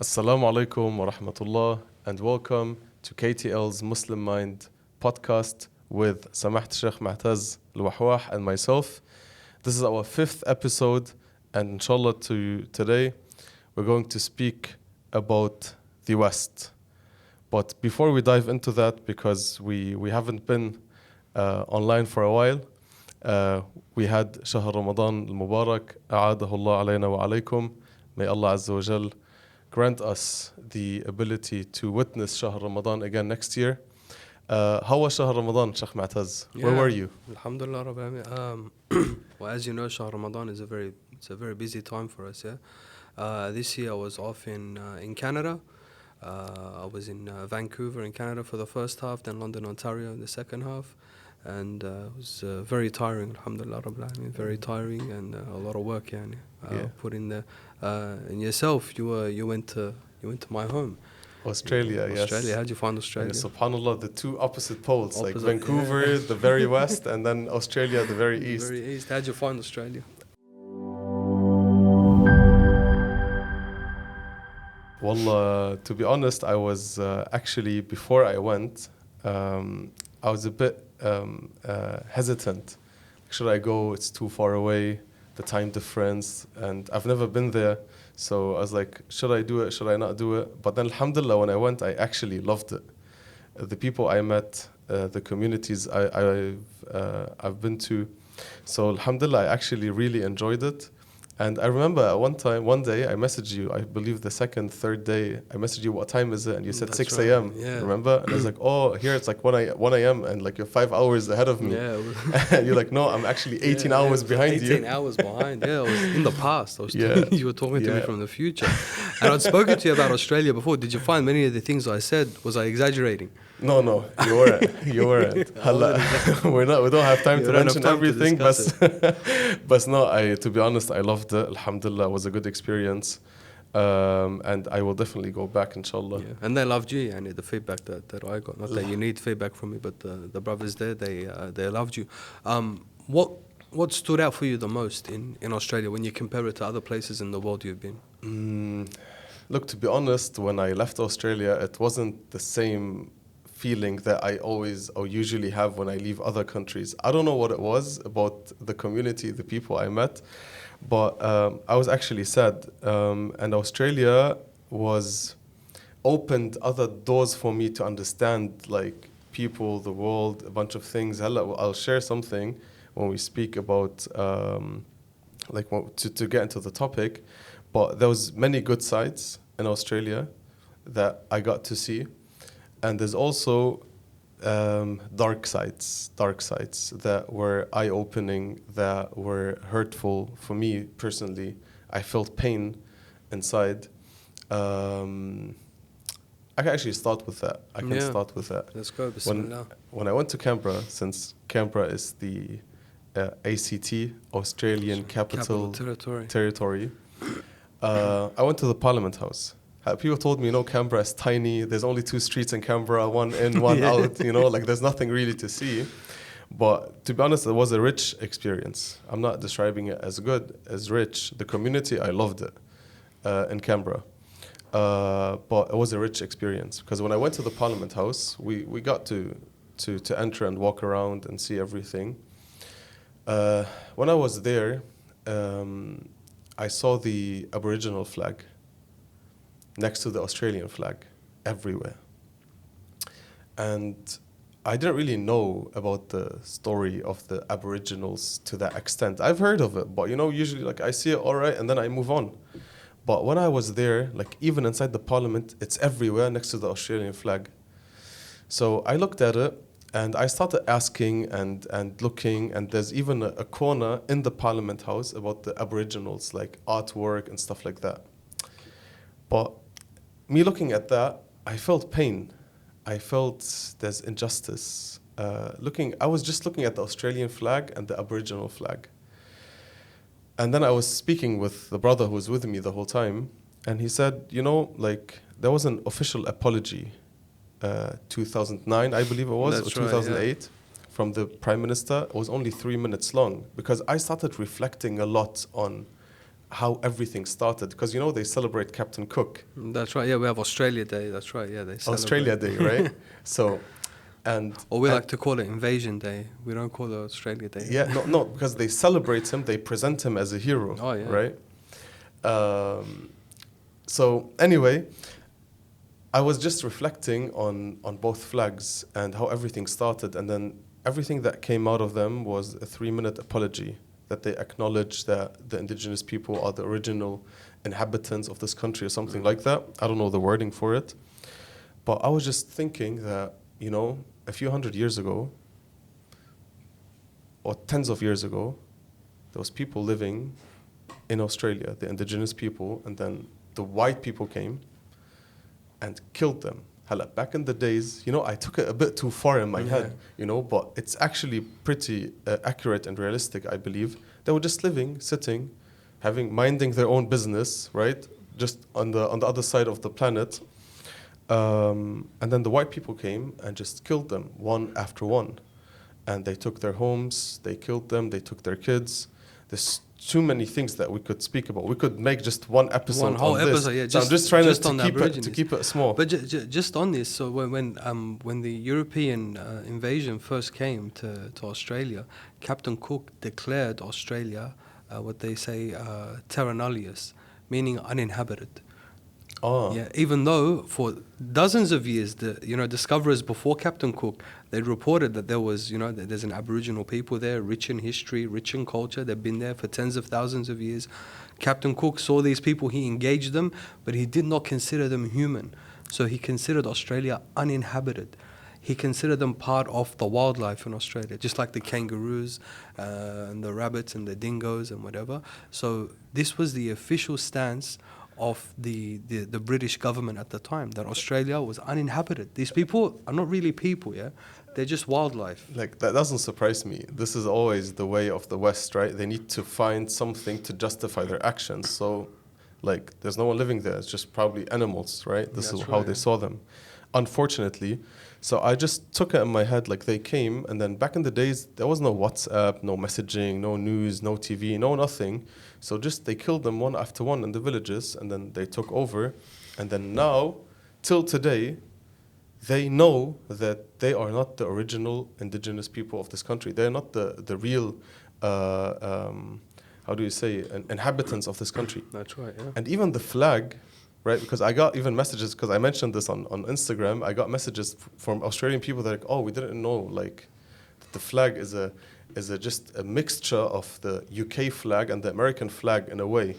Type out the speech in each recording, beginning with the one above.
Assalamu alaikum wa rahmatullah and welcome to KTL's Muslim Mind podcast with Samaht Sheikh Mu'taz Al-Wahwah and myself. This is our 5th episode and inshallah today we're going to speak about the West. But before we dive into that, because we haven't been online for a while, we had Shahr Ramadan al-Mubarak, a'adahu Allah alayna wa alaykum. May Allah Azza wa Jal grant us the ability to witness Shahr Ramadan again next year. How was Shahr Ramadan, Sheikh Mu'taz? Where were you? Alhamdulillah Rabbil Alamin. Well, as you know, Shahr Ramadan is a very busy time for us. This year I was off in Canada. I was in Vancouver in Canada for the first half, then London, Ontario in the second half. And it was very tiring, alhamdulillah Rabbil Alamin, very tiring and a lot of work put in there. And yourself, you went to my home. Australia, yes. Australia, how'd you find Australia? Subhanallah, the two opposite poles, like Vancouver, the very west, and then Australia, the very east. Very east. How'd you find Australia? Wallah, to be honest, I was actually, before I went, I was a bit hesitant. Should I go? It's too far away, the time difference, and I've never been there. So I was like, should I do it? Should I not do it? But then alhamdulillah, when I went, I actually loved it. The people I met, the communities I've been to. So alhamdulillah, I actually really enjoyed it. And I remember one day, I messaged you, I believe the third day, I messaged you, what time is it? And you said 6 a.m. Right, yeah. Remember? And I was like, oh, here it's like 1 a.m. and like you're 5 hours ahead of me. Yeah. And you're like, no, I'm actually 18 hours behind 18 you. hours behind, I was in the past. Yeah. You were talking to me from the future. And I'd spoken to you about Australia before. Did you find many of the things I said, was I exaggerating? No, you weren't. We don't have time to mention everything, but no, to be honest, I loved it. Alhamdulillah, it was a good experience. And I will definitely go back, inshallah. Yeah. And they loved you, and the feedback that I got. Not that you need feedback from me, but the brothers there, they loved you. What stood out for you the most in Australia when you compare it to other places in the world you've been? Look, to be honest, when I left Australia, it wasn't the same feeling that I always or usually have when I leave other countries. I don't know what it was about the community, the people I met, but I was actually sad. And Australia opened other doors for me to understand, like, people, the world, a bunch of things. I'll share something when we speak about, to get into the topic. But there was many good sides in Australia that I got to see. And there's also dark sides that were eye-opening, that were hurtful for me personally. I felt pain inside. I can actually start with that. Let's go. Bismillah. When I went to Canberra, since Canberra is the ACT, Australian Capital Territory, I went to the Parliament House. People told me, Canberra is tiny. There's only 2 streets in Canberra, one in, one out. Like there's nothing really to see. But to be honest, it was a rich experience. I'm not describing it as good, as rich. The community, I loved it in Canberra. But it was a rich experience because when I went to the Parliament House, we got to enter and walk around and see everything. When I was there, I saw the Aboriginal flag next to the Australian flag everywhere. And I didn't really know about the story of the Aboriginals to that extent. I've heard of it, but usually like I see it all right and then I move on. But when I was there, like even inside the parliament, it's everywhere next to the Australian flag. So I looked at it and I started asking and looking, and there's even a corner in the Parliament House about the Aboriginals, like artwork and stuff like that. But me looking at that, I felt pain. I felt there's injustice. I was just looking at the Australian flag and the Aboriginal flag. And then I was speaking with the brother who was with me the whole time, and he said, there was an official apology, 2009, I believe it was, or 2008, from the Prime Minister. It was only 3 minutes long, because I started reflecting a lot on how everything started. Because, they celebrate Captain Cook. That's right. Yeah, we have Australia Day. That's right. Yeah, they celebrate. Australia Day, right? So, or we like to call it Invasion Day. We don't call it Australia Day. Yeah, no, because they celebrate him, they present him as a hero, right? So anyway, I was just reflecting on both flags and how everything started, and then everything that came out of them was a 3-minute apology that they acknowledge that the indigenous people are the original inhabitants of this country or something like that. I don't know the wording for it. But I was just thinking that, a few hundred years ago, or tens of years ago, there was people living in Australia, the indigenous people, and then the white people came and killed them. Back in the days, I took it a bit too far in my head, but it's actually pretty accurate and realistic, I believe. They were just living, sitting, minding their own business, right? Just on the other side of the planet. And then the white people came and just killed them one after one. And they took their homes, they killed them, they took their kids. There's too many things that we could speak about. We could make just one episode one whole on this. episode, yeah. So I'm just trying to keep it small. But just on this, so when the European invasion first came to Australia, Captain Cook declared Australia what they say terra nullius, meaning uninhabited. Oh. Yeah, even though for dozens of years, discoverers before Captain Cook, they reported that there was, that there's an Aboriginal people there, rich in history, rich in culture. They've been there for tens of thousands of years. Captain Cook saw these people, he engaged them, but he did not consider them human. So he considered Australia uninhabited. He considered them part of the wildlife in Australia, just like the kangaroos and the rabbits and the dingoes and whatever. So this was the official stance of the British government at the time, that Australia was uninhabited. These people are not really people, yeah? They're just wildlife. That doesn't surprise me. This is always the way of the West, right? They need to find something to justify their actions. So, there's no one living there. It's just probably animals, right? This is how they saw them. Unfortunately, so I just took it in my head, they came, and then back in the days, there was no WhatsApp, no messaging, no news, no TV, no nothing. So just they killed them one after one in the villages, and then they took over. And then now, till today, they know that they are not the original indigenous people of this country. They're not the real, inhabitants of this country. That's right, yeah. And even the flag, right? Because I got even messages, because I mentioned this on Instagram, I got messages from Australian people that we didn't know, that the flag is just a mixture of the UK flag and the American flag in a way.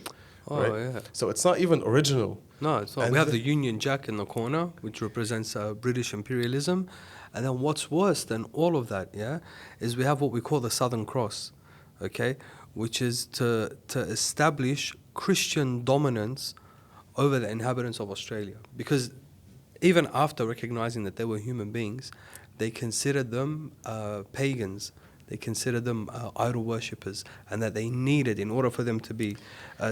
Oh, right? yeah. So it's not even original. No, it's not. And we have the Union Jack in the corner, which represents British imperialism. And then what's worse than all of that, yeah, is we have what we call the Southern Cross, okay, which is to establish Christian dominance over the inhabitants of Australia. Because even after recognizing that they were human beings, they considered them pagans. They considered them idol worshippers, and that they needed, in order for them to be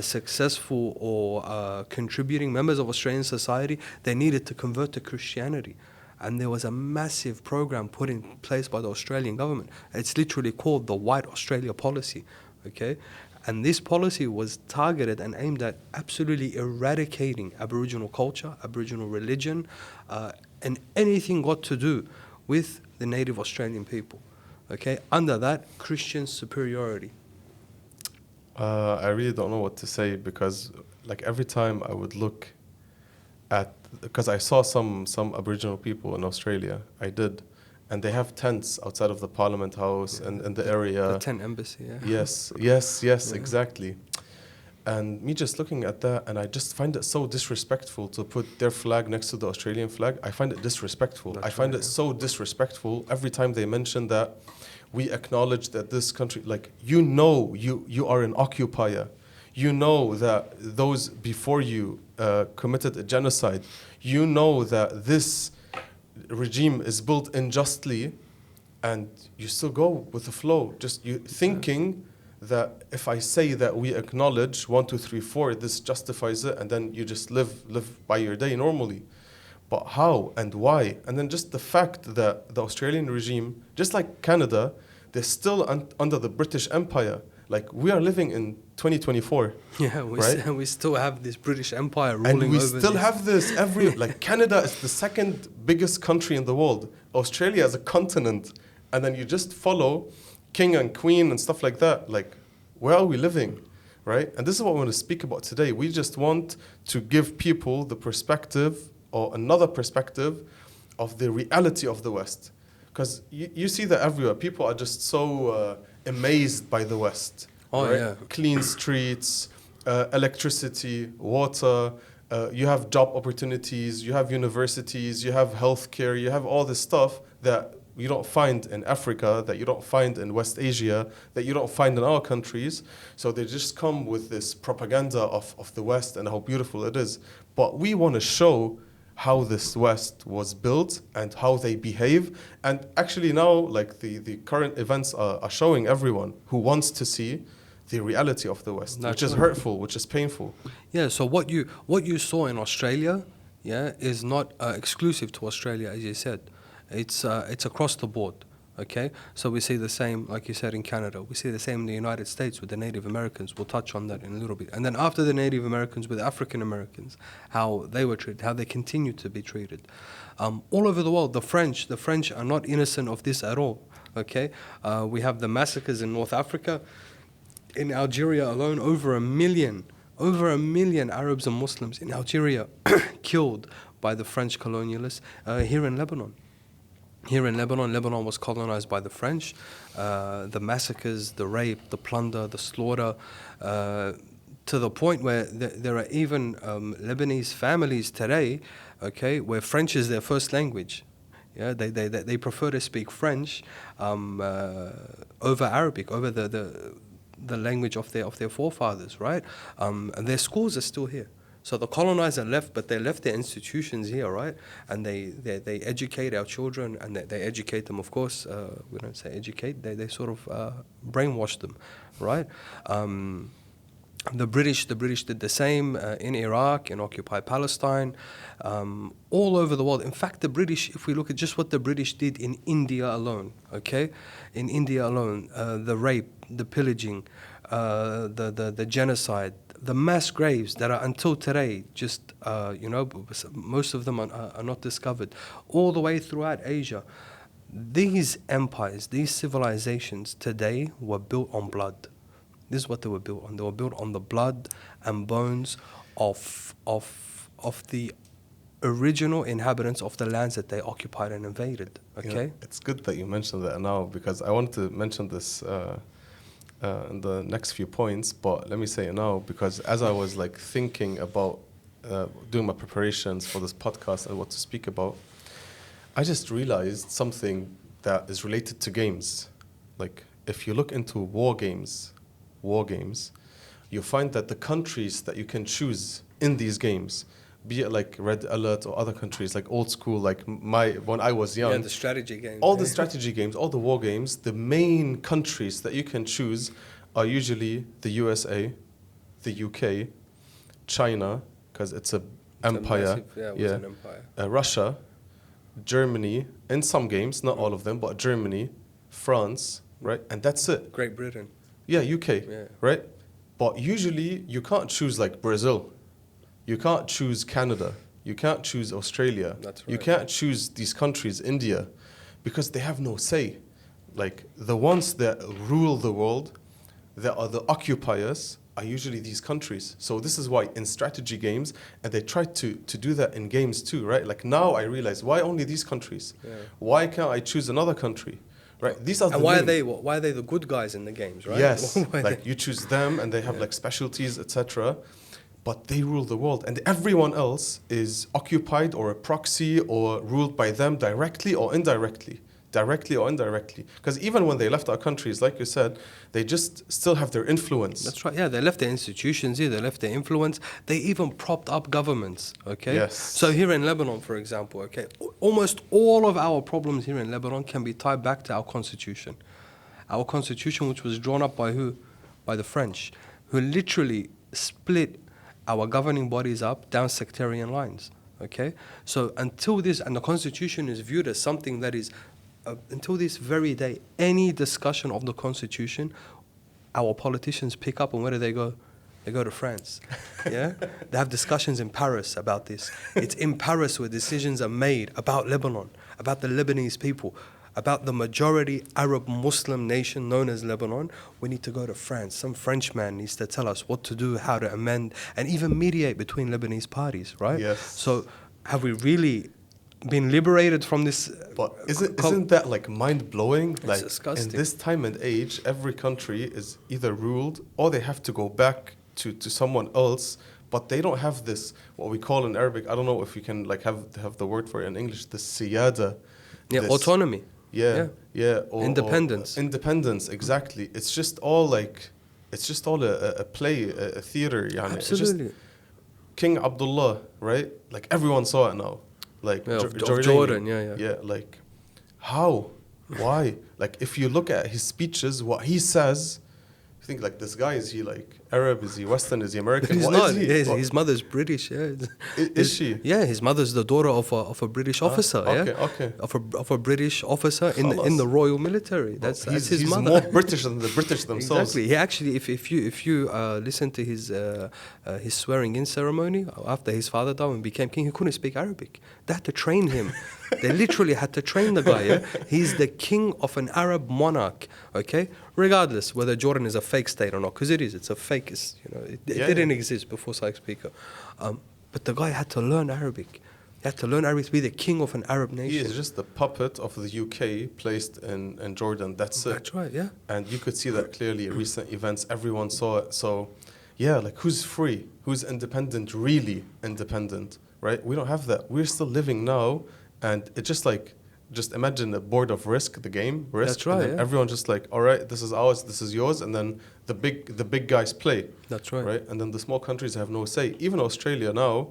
successful or contributing members of Australian society, they needed to convert to Christianity. And there was a massive program put in place by the Australian government. It's literally called the White Australia Policy, okay? And this policy was targeted and aimed at absolutely eradicating Aboriginal culture, Aboriginal religion, and anything got to do with the native Australian people. Okay, under that, Christian superiority. I really don't know what to say, because every time I would look at, because I saw some Aboriginal people in Australia, I did, and they have tents outside of the Parliament House and in the area. The tent embassy, yeah. Yes, yeah. Exactly. And me just looking at that, and I just find it so disrespectful to put their flag next to the Australian flag. I find it disrespectful. I find it so disrespectful every time they mention that we acknowledge that this country, you are an occupier. You know that those before you committed a genocide. You know that this regime is built unjustly, and you still go with the flow. Just you thinking that if I say that we acknowledge 1, 2, 3, 4, this justifies it, and then you just live by your day normally. But how and why? And then just the fact that the Australian regime, just like Canada, they're still under the British Empire. Like, we are living in 2024. Yeah, right? we still have this British Empire ruling And we over still this. have this like Canada is the second biggest country in the world. Australia is a continent. And then you just follow king and queen and stuff like that. Like, where are we living, right? And this is what we want to speak about today. We just want to give people the perspective or another perspective of the reality of the West. Because you see that everywhere. People are just so amazed by the West. Oh, right? yeah. Clean streets, electricity, water, you have job opportunities, you have universities, you have healthcare, you have all this stuff that you don't find in Africa, that you don't find in West Asia, that you don't find in our countries. So they just come with this propaganda of the West and how beautiful it is. But we want to show how this West was built and how they behave. And actually now, like the current events are showing everyone who wants to see the reality of the West, which is hurtful, which is painful. Yeah, so what you saw in Australia, yeah, is not exclusive to Australia, as you said. It's across the board. Okay, so we see the same, like you said, in Canada. We see the same in the United States with the Native Americans. We'll touch on that in a little bit. And then after the Native Americans, with African Americans, how they were treated, how they continue to be treated. All over the world, the French are not innocent of this at all. Okay, we have the massacres in North Africa. In Algeria alone, over a million Arabs and Muslims in Algeria killed by the French colonialists. Here in Lebanon, Lebanon was colonized by the French. The massacres, the rape, the plunder, the slaughter, to the point where there are even Lebanese families today, okay, where French is their first language. Yeah, they prefer to speak French over Arabic, over the language of their forefathers, right? And their schools are still here. So the colonizer left, but they left their institutions here, right? And they educate our children, and they educate them, of course. We don't say educate, they sort of brainwash them, right? The British did the same in Iraq, in occupied Palestine, all over the world. In fact, the British, if we look at just what the British did in India alone, okay? In India alone, the rape, the pillaging, the genocide, the mass graves that are until today just, most of them are not discovered, all the way throughout Asia. These empires, these civilizations today were built on blood. This is what they were built on. They were built on the blood and bones of the original inhabitants of the lands that they occupied and invaded. Okay? Yeah, it's good that you mentioned that now, because I wanted to mention this in the next few points, but let me say it now, because as I was like thinking about doing my preparations for this podcast and what to speak about, I just realized something that is related to games. Like, if you look into war games, you find that the countries that you can choose in these games, be it like Red Alert or other countries, like old school, like when I was young. Yeah, the strategy games. All the strategy games, all the war games, the main countries that you can choose are usually the USA, the UK, China, because it's an empire. It was an empire. Russia, Germany, in some games, not all of them, but Germany, France, right? And that's it. Great Britain. Yeah, UK, right? But usually you can't choose like Brazil. You can't choose Canada. You can't choose Australia. That's right. You can't choose these countries, India, because they have no say. Like, the ones that rule the world, that are the occupiers, are usually these countries. So this is why in strategy games, and they try to do that in games too, right? Like, now I realize, why only these countries? Yeah. Why can't I choose another country? Right, these are. And why are they the good guys in the games, right? Yes, like you choose them, and they have like specialties, etc. But they rule the world, and everyone else is occupied or a proxy or ruled by them directly or indirectly. Because even when they left our countries, like you said, they just still have their influence. That's right. Yeah, they left their institutions here. They left their influence. They even propped up governments. Okay. Yes. So here in Lebanon, for example, okay, almost all of our problems here in Lebanon can be tied back to our constitution. Our constitution, which was drawn up by who? By the French, who literally split our governing bodies up down sectarian lines. Okay. So until this, and the constitution is viewed as something that is. Until this very day, any discussion of the Constitution our politicians pick up and where do they go? They go to France. Yeah? They have discussions in Paris about this. It's in Paris where decisions are made about Lebanon, about the Lebanese people, about the majority Arab Muslim nation known as Lebanon. We need to go to France. Some Frenchman needs to tell us what to do, how to amend, and even mediate between Lebanese parties, right? Yes. So have we really been liberated from this? But isn't that like mind-blowing? Like disgusting. in this time and age, every country is either ruled or they have to go back to someone else, but they don't have this, what we call in Arabic, I don't know if you can like have the word for it in English, the siyada. Yeah, autonomy. Yeah. Independence. Independence, exactly. It's just all a play, a theater. Yani. Absolutely. King Abdullah, right? Like everyone saw it now. Like of Jordan, yeah. Yeah, like how? Why? Like if you look at his speeches, what he says, you think like this guy, is he like Arab, is he Western, is he American? He's what not. is he? His mother's British. Yeah. Is she? Yeah, his mother's the daughter of a British officer. Okay. Of a British officer in the Royal Military. That's his he's mother. More British than the British themselves. Exactly. He actually, if you listen to his swearing in ceremony after his father died and became king, he couldn't speak Arabic. They had to train him. They literally had to train the guy. Yeah? He's the king of an Arab monarch. Okay, regardless whether Jordan is a fake state or not, because it is. It's a fake. It didn't exist before Sykes-Picot. But the guy had to learn Arabic. He had to learn Arabic to be the king of an Arab nation. He is just the puppet of the UK placed in Jordan. That's it. That's right, yeah. And you could see that clearly in recent events. Everyone saw it. So, yeah, like who's free? Who's independent, really independent, right? We don't have that. We're still living now. And it's just imagine the board of Risk, the game, Risk. That's right, and then everyone just like, all right, this is ours, this is yours. And then the big guys play. That's right. Right? And then the small countries have no say. Even Australia now,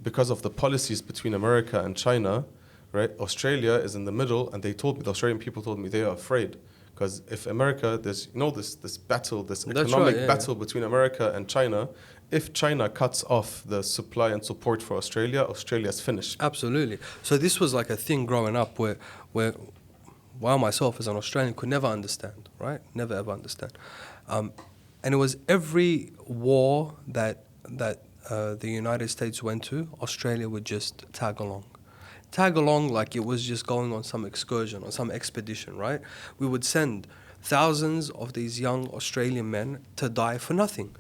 because of the policies between America and China, right? Australia is in the middle, and the Australian people told me they are afraid. Because if America, there's this battle, this economic battle between America and China. If China cuts off the supply and support for Australia, Australia's finished. Absolutely. So this was like a thing growing up where myself as an Australian could never understand, right? Never ever understand. And it was every war that the United States went to, Australia would just tag along like it was just going on some excursion or some expedition, right? We would send thousands of these young Australian men to die for nothing.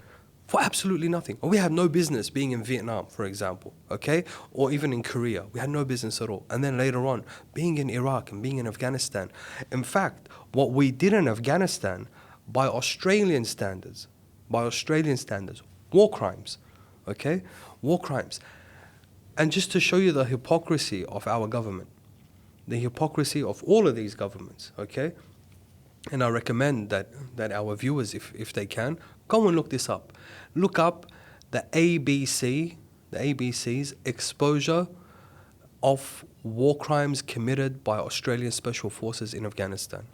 For absolutely nothing. We had no business being in Vietnam, for example, okay? Or even in Korea. We had no business at all. And then later on, being in Iraq and being in Afghanistan. In fact, what we did in Afghanistan, by Australian standards, war crimes, okay? War crimes. And just to show you the hypocrisy of our government, the hypocrisy of all of these governments, okay? And I recommend that our viewers, if they can, go and look this up. Look up the ABC's exposure of war crimes committed by Australian Special Forces in Afghanistan.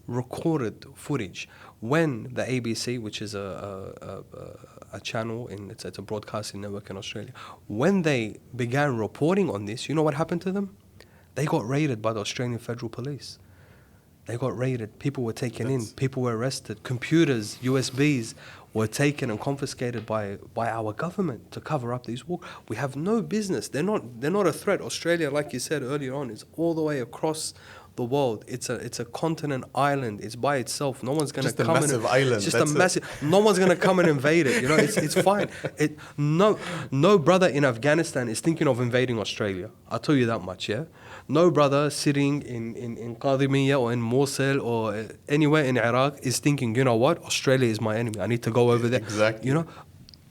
Recorded footage. When the ABC, which is a channel, it's a broadcasting network in Australia, when they began reporting on this, you know what happened to them? They got raided by the Australian Federal Police. They got raided. People were taken in. People were arrested. Computers, USBs were taken and confiscated by our government to cover up these wars. We have no business. They're not a threat. Australia, like you said earlier on, is all the way across the world. It's a continent island. It's by itself. No one's going to come in. Just a massive island. Just a massive. No one's going to come and invade it. You know, it's fine. No brother in Afghanistan is thinking of invading Australia. I'll tell you that much. Yeah. No brother sitting in Qadimiyya or in Mosul or anywhere in Iraq is thinking, you know what, Australia is my enemy. I need to go over there. Exactly. You know,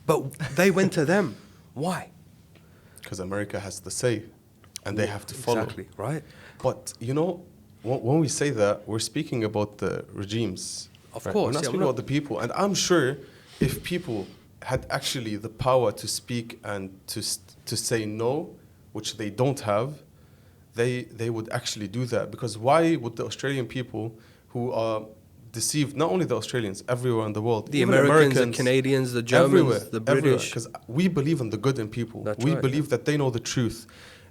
but they went to them. Why? Because America has the say, and they have to follow. Exactly. Right. But you know, when we say that, we're speaking about the regimes. Of right? course. We're not speaking about the people. And I'm sure if people had actually the power to speak and to say no, which they don't have, they would actually do that. Because why would the Australian people who are deceived, not only the Australians, everywhere in the world, the Americans, the Canadians, the Germans, the British. Because we believe in the good in people. That's We right, believe that they know the truth.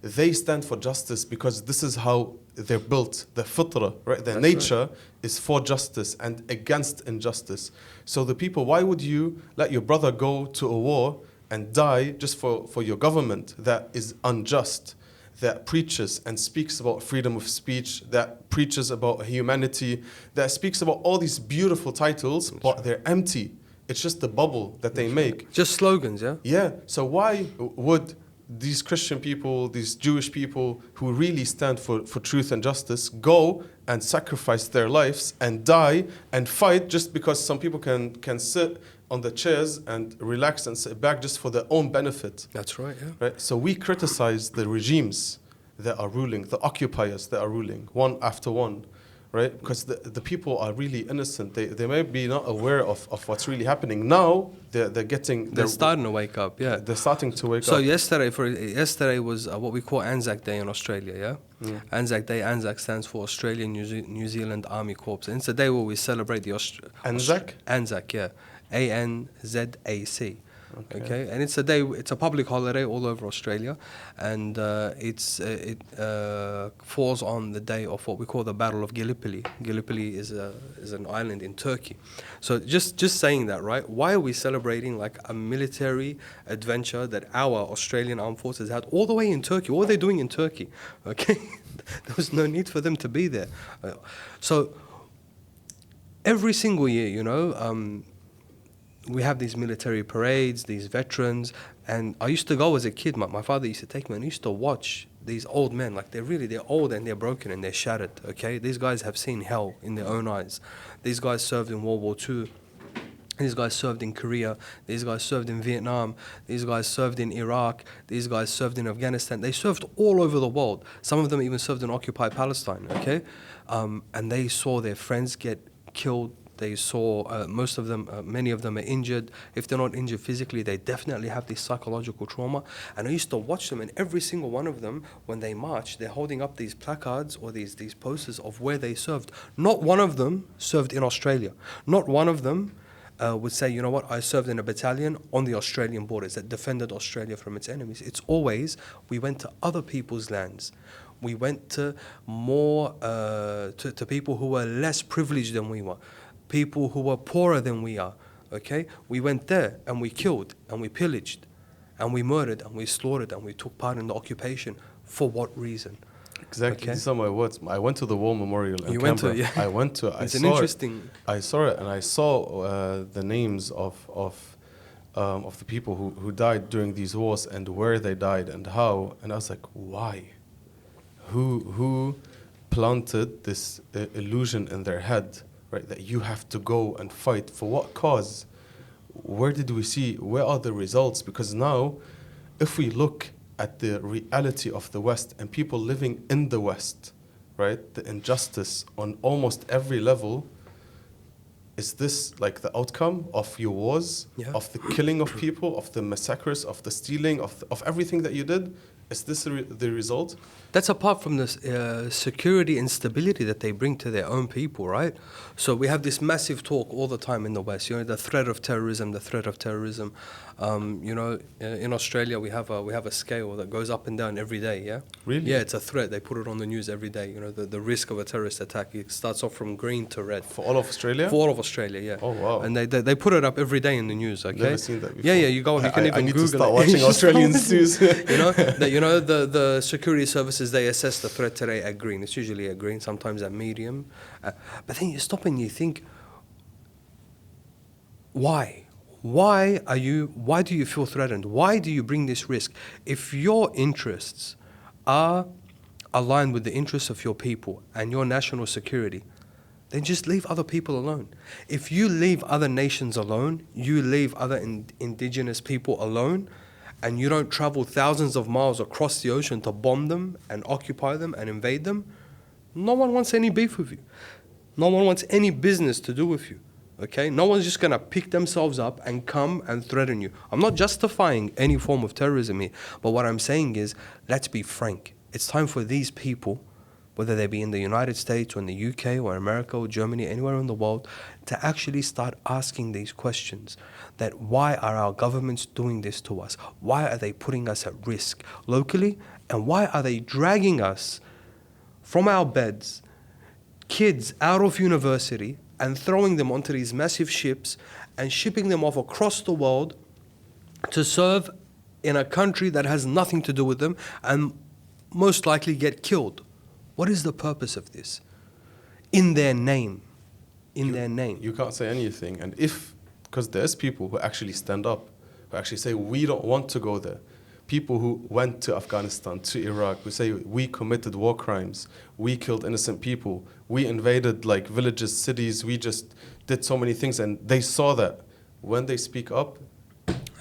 they stand for justice because this is how they're built. The fitra, right? Their That's nature is for justice and against injustice. So the people, why would you let your brother go to a war and die just for your government that is unjust, that preaches and speaks about freedom of speech, that preaches about humanity, that speaks about all these beautiful titles, but they're empty. It's just the bubble that they make. Just slogans, yeah? Yeah. So why would these Christian people, these Jewish people who really stand for truth and justice go and sacrifice their lives and die and fight just because some people can sit on the chairs and relax and sit back just for their own benefit? That's right, yeah. Right? So we criticize the regimes that are ruling, the occupiers that are ruling, one after one. Right? Because the people are really innocent. They may be not aware of what's really happening. Now they're starting to wake up, yeah. They're starting to wake up. So yesterday was what we call Anzac Day in Australia, yeah? Anzac Day, Anzac stands for Australian New Zealand Army Corps. And it's a day where we celebrate the Anzac? Anzac, yeah. ANZAC. Okay, and it's a public holiday all over Australia, and it falls on the day of what we call the Battle of Gallipoli. Gallipoli is an island in Turkey. So just saying that, right? Why are we celebrating like a military adventure that our Australian armed forces had all the way in Turkey? What are they doing in Turkey? Okay, there was no need for them to be there. So every single year, we have these military parades, these veterans, and I used to go as a kid. My father used to take me, and I used to watch these old men. Like they're old and they're broken and they're shattered. Okay, these guys have seen hell in their own eyes. These guys served in World War II. These guys served in Korea. These guys served in Vietnam. These guys served in Iraq. These guys served in Afghanistan. They served all over the world. Some of them even served in occupied Palestine. Okay, and they saw their friends get killed. They saw many of them are injured. If they're not injured physically, they definitely have this psychological trauma. And I used to watch them, and every single one of them, when they march, they're holding up these placards or these posters of where they served. Not one of them served in Australia. Not one of them would say, you know what, I served in a battalion on the Australian borders that defended Australia from its enemies. It's always, we went to other people's lands. We went to to people who were less privileged than we were. People who were poorer than we are, okay? We went there and we killed and we pillaged and we murdered and we slaughtered and we took part in the occupation. For what reason? Exactly. Okay? These are my words. I went to the War Memorial in You Canberra. went to, yeah. I went to. It's an interesting. I saw it, and I saw the names of the people who died during these wars and where they died and how. And I was like, why? Who planted this illusion in their head? Right, that you have to go and fight for what cause? Where did we see? Where are the results? Because now, if we look at the reality of the West and people living in the West, right, the injustice on almost every level, is this like the outcome of your wars, of the killing of people, of the massacres, of the stealing, of everything that you did? Is this the result? That's apart from the security and stability that they bring to their own people, right? So we have this massive talk all the time in the West, the threat of terrorism, the threat of terrorism. In Australia we have a scale that goes up and down every day, yeah? Really? Yeah, it's a threat. They put it on the news every day, the risk of a terrorist attack. It starts off from green to red. For all of Australia? For all of Australia, yeah. Oh, wow. And they put it up every day in the news, okay? Never seen that before. Yeah, you go up, you can even I need Google to start it. watching Australian news. The security services, they assess the threat today at green. It's usually at green, sometimes at medium. But then you stop and you think, why? Why do you feel threatened? Why do you bring this risk? If your interests are aligned with the interests of your people and your national security, then just leave other people alone. If you leave other nations alone, you leave other indigenous people alone, and you don't travel thousands of miles across the ocean to bomb them and occupy them and invade them, no one wants any beef with you. No one wants any business to do with you. Okay? No one's just going to pick themselves up and come and threaten you. I'm not justifying any form of terrorism here, but what I'm saying is, let's be frank. It's time for these people whether they be in the United States or in the UK or America or Germany, anywhere in the world, to actually start asking these questions. That why are our governments doing this to us? Why are they putting us at risk locally? And why are they dragging us from our beds, kids out of university, and throwing them onto these massive ships and shipping them off across the world to serve in a country that has nothing to do with them and most likely get killed? What is the purpose of this? In their name. Their name. You can't say anything. And because there's people who actually stand up, who actually say, we don't want to go there. People who went to Afghanistan, to Iraq, who say, we committed war crimes, we killed innocent people, we invaded like villages, cities, we just did so many things. And they saw that. When they speak up,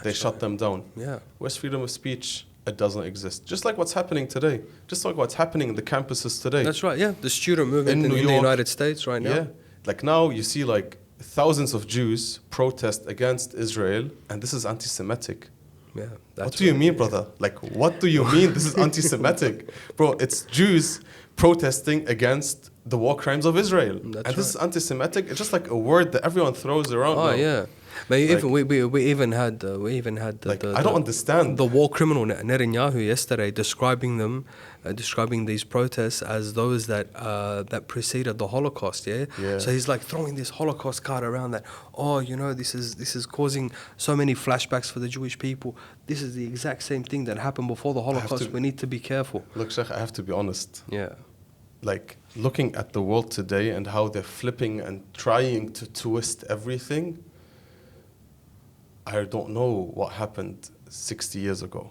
they shut them down. Yeah. Where's freedom of speech? It doesn't exist. Just like what's happening today. Just like what's happening in the campuses today. That's right, yeah. The student movement in the United States right now. Yeah. Like now you see like thousands of Jews protest against Israel, and this is anti-Semitic. Yeah. What do you mean, brother? Like, what do you mean this is anti-Semitic? Bro, it's Jews protesting against the war crimes of Israel. This is anti-Semitic. It's just like a word that everyone throws around. Oh, now. yeah. But like, we even had I don't understand the war criminal Netanyahu yesterday describing these protests as those that preceded the Holocaust. Yeah. So he's like throwing this Holocaust card around that. Oh, this is causing so many flashbacks for the Jewish people. This is the exact same thing that happened before the Holocaust. We need to be careful. Look, Sheikh, I have to be honest. Yeah. Like looking at the world today and how they're flipping and trying to twist everything. I don't know what happened 60 years ago.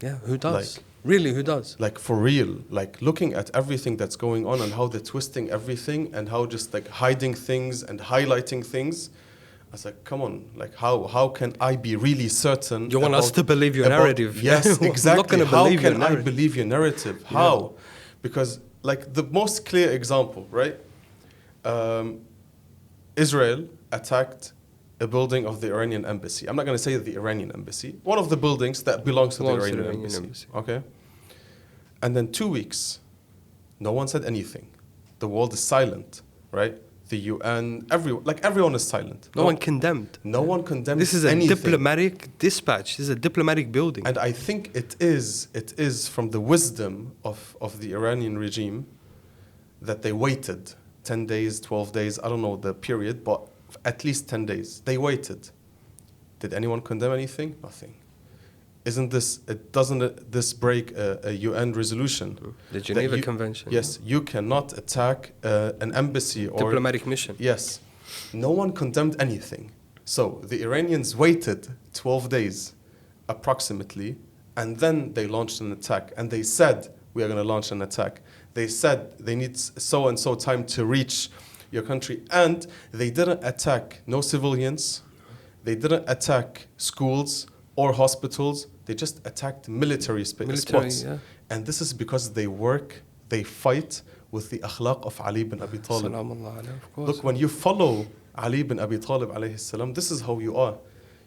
Yeah, who does? Really, who does? Like for real, like looking at everything that's going on and how they're twisting everything and how just like hiding things and highlighting things. I was like, come on, like how can I be really certain? You want us to believe your narrative? Yes, exactly. How can I believe your narrative? How? Yeah. Because like the most clear example, right? Israel attacked a building of the Iranian embassy. I'm not going to say the Iranian embassy. One of the buildings that belongs to the Iranian embassy. Okay? And then 2 weeks, no one said anything. The world is silent, right? The UN, everyone is silent. No one condemned. No one condemned. This is a diplomatic dispatch. This is a diplomatic building. And I think it is from the wisdom of the Iranian regime that they waited 10 days, 12 days, I don't know the period, but at least 10 days. They waited. Did anyone condemn anything? Nothing. Doesn't this break a UN resolution? The Geneva Convention. Yes, you cannot attack an embassy or diplomatic mission. Yes. No one condemned anything. So the Iranians waited 12 days approximately, and then they launched an attack. And they said, we are going to launch an attack. They said they need so and so time to reach your country, and they didn't attack no civilians, they didn't attack schools or hospitals, they just attacked military spots. Yeah. And this is because they fight with the akhlaq of Ali bin Abi Talib. Look, when you follow Ali bin Abi Talib alayhi salam, this is how you are.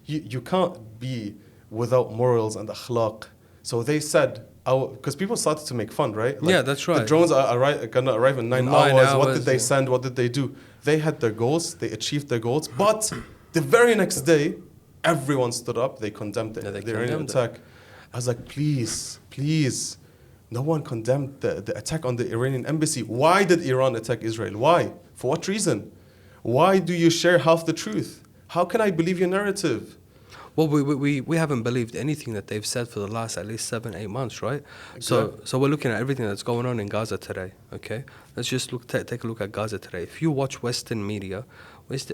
You can't be without morals and akhlaq. So they said, because people started to make fun, right? Like, yeah, that's right. The drones are going to arrive in 9 hours. What did they send? What did they do? They had their goals. They achieved their goals. But the very next day, everyone stood up. They condemned the Iranian attack. I was like, please. No one condemned the attack on the Iranian embassy. Why did Iran attack Israel? Why? For what reason? Why do you share half the truth? How can I believe your narrative? Well, we haven't believed anything that they've said for the last at least 7-8 months, right? Exactly. So we're looking at everything that's going on in Gaza today, okay? Let's just take a look at Gaza today. If you watch Western media,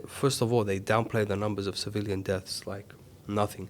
first of all, they downplay the numbers of civilian deaths like nothing.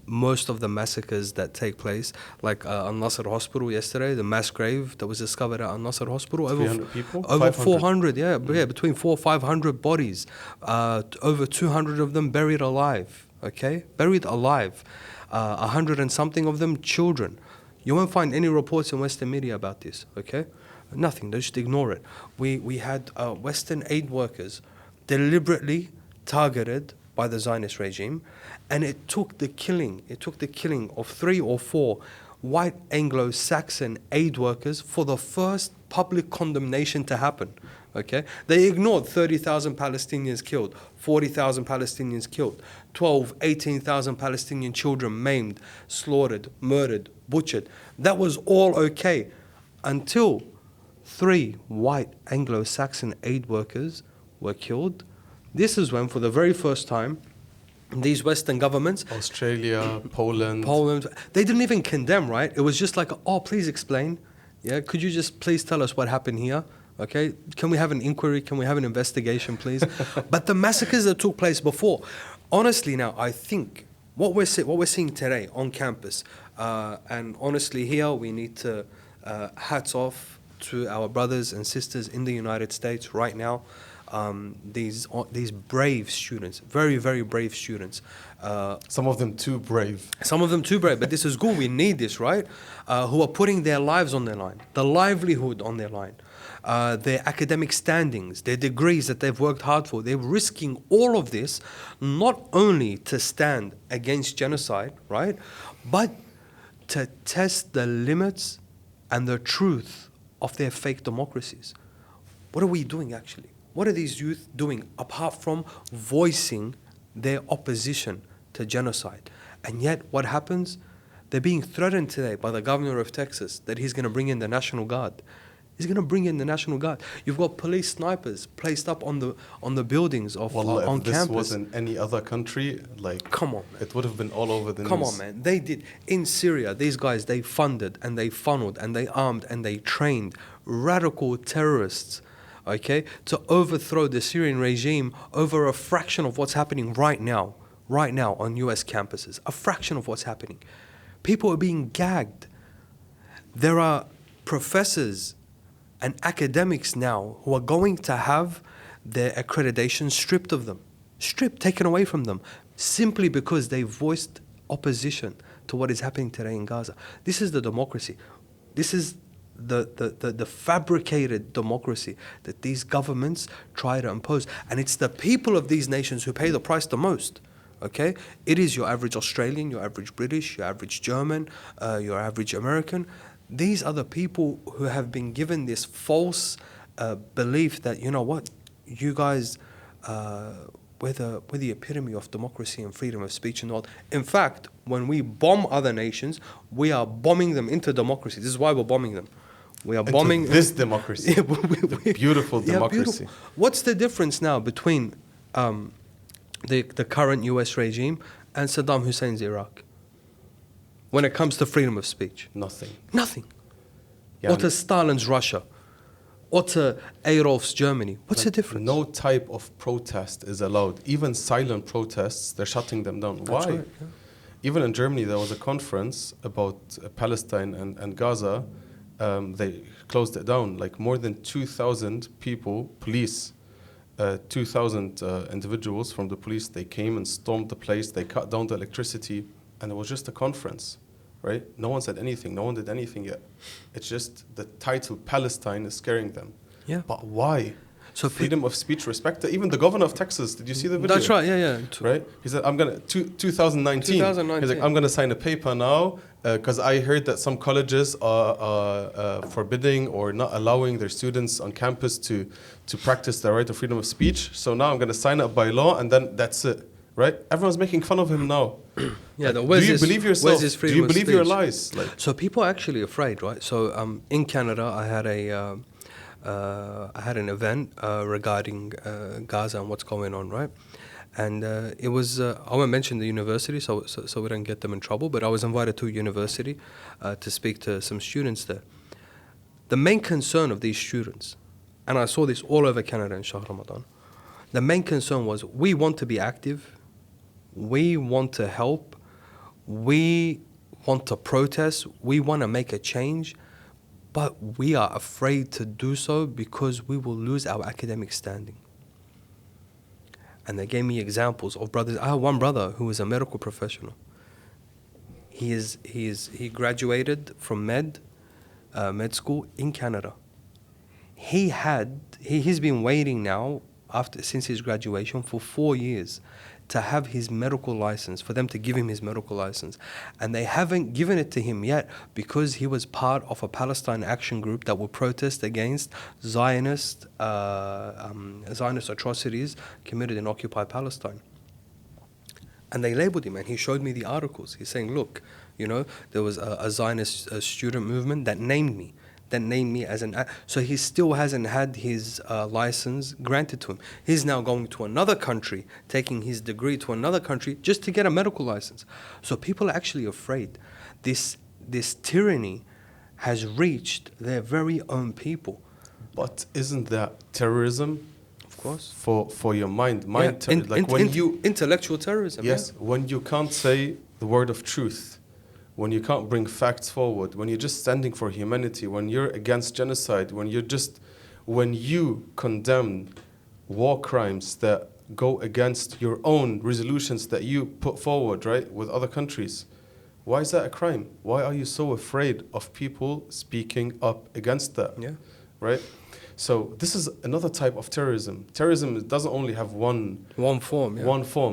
Most of the massacres that take place, like Al-Nasr Hospital yesterday, the mass grave that was discovered at Al-Nasr Hospital, 300 people? Over 400, yeah, between 400 or 500 bodies, over 200 of them buried alive. Okay, buried alive, 100 and something of them children. You won't find any reports in Western media about this. Okay, nothing. They just ignore it. We had Western aid workers deliberately targeted by the Zionist regime, and it took the killing of 3 or 4 white Anglo-Saxon aid workers for the first public condemnation to happen. Okay, they ignored 30,000 Palestinians killed, 40,000 Palestinians killed, 18,000 Palestinian children maimed, slaughtered, murdered, butchered. That was all okay until 3 white Anglo-Saxon aid workers were killed. This is when, for the very first time, these Western governments, Australia, Poland, they didn't even condemn, right? It was just like, oh, please explain. Yeah, could you just please tell us what happened here? Okay, can we have an inquiry? Can we have an investigation, please? But the massacres that took place before, honestly, now I think what we're seeing today on campus, and honestly, here we need to hats off to our brothers and sisters in the United States right now. These brave students, very, very brave students. some of them too brave. Some of them too brave, but this is good. We need this, right? Who are putting their lives on their line, the livelihood on their line, their academic standings, their degrees that they've worked hard for. They're risking all of this, not only to stand against genocide, right, but to test the limits and the truth of their fake democracies. What are we doing actually? What are these youth doing apart from voicing their opposition to genocide? And yet what happens? They're being threatened today by the governor of Texas that he's going to bring in the National Guard. He's going to bring in the National Guard. You've got police snipers placed up on the buildings of on if this campus. was in any other country, like, come on, man. it would have been all over the news. Come on, man. They did. In Syria, these guys, they funded and they funneled and they armed and they trained radical terrorists, okay, to overthrow the Syrian regime over a fraction of what's happening right now on US campuses. A fraction of what's happening. People are being gagged. There are professors and academics now who are going to have their accreditation stripped of them, taken away from them, simply because they voiced opposition to what is happening today in Gaza. This is the democracy. This is the fabricated democracy that these governments try to impose. And it's the people of these nations who pay the price the most. Okay? It is your average Australian, your average British, your average German, your average American. These are the people who have been given this false belief that, you know what, you guys, we're the epitome of democracy and freedom of speech and all. In fact, when we bomb other nations, we are bombing them into democracy. This is why we're bombing them. We are bombing this democracy. The beautiful democracy. Beautiful. What's the difference now between the current US regime and Saddam Hussein's Iraq when it comes to freedom of speech? Nothing. Yeah, or to Stalin's Russia, or to Adolf's Germany. What's the difference? No type of protest is allowed. Even silent protests, they're shutting them down. Why? Right, yeah. Even in Germany, there was a conference about Palestine and Gaza. They closed it down. Like more than 2,000 people, police, 2,000 individuals from the police, they came and stormed the place. They cut down the electricity, and it was just a conference, right? No one said anything. No one did anything yet. It's just the title Palestine is scaring them. Yeah. But why? So freedom of speech, respect. Even the governor of Texas, did you see the video? That's right, yeah. Right? He said, 2019. He's like, I'm going to sign a paper now because I heard that some colleges are forbidding or not allowing their students on campus to practice their right of freedom of speech. So now I'm going to sign up by law, and then that's it. Right? Everyone's making fun of him now. Yeah, like, do you believe yourself? Do you believe your lies? Like, so people are actually afraid, right? So in Canada, I had an event regarding Gaza and what's going on, right? And it was, I won't mention the university so we don't get them in trouble, but I was invited to a university to speak to some students there. The main concern of these students, and I saw this all over Canada in Shahr Ramadan, the main concern was, we want to be active, we want to help, we want to protest, we want to make a change, but we are afraid to do so because we will lose our academic standing. And they gave me examples of brothers. I have one brother who is a medical professional. He graduated from med school in Canada. He's been waiting now since his graduation for 4 years to have his medical license, for them to give him his medical license. And they haven't given it to him yet because he was part of a Palestine action group that will protest against Zionist atrocities committed in occupied Palestine. And they labeled him, and he showed me the articles. He's saying, look, there was a Zionist student movement that named me as an... So he still hasn't had his license granted to him. He's now going to another country, taking his degree to another country just to get a medical license. So people are actually afraid. This tyranny has reached their very own people. But isn't that terrorism? Of course. For your mind. Intellectual terrorism. Yes, yeah. When you can't say the word of truth, when you can't bring facts forward, when you're just standing for humanity, when you're against genocide, when you condemn war crimes that go against your own resolutions that you put forward, right, with other countries, why is that a crime? Why are you so afraid of people speaking up against that? Yeah. Right? So this is another type of terrorism. Terrorism doesn't only have one form,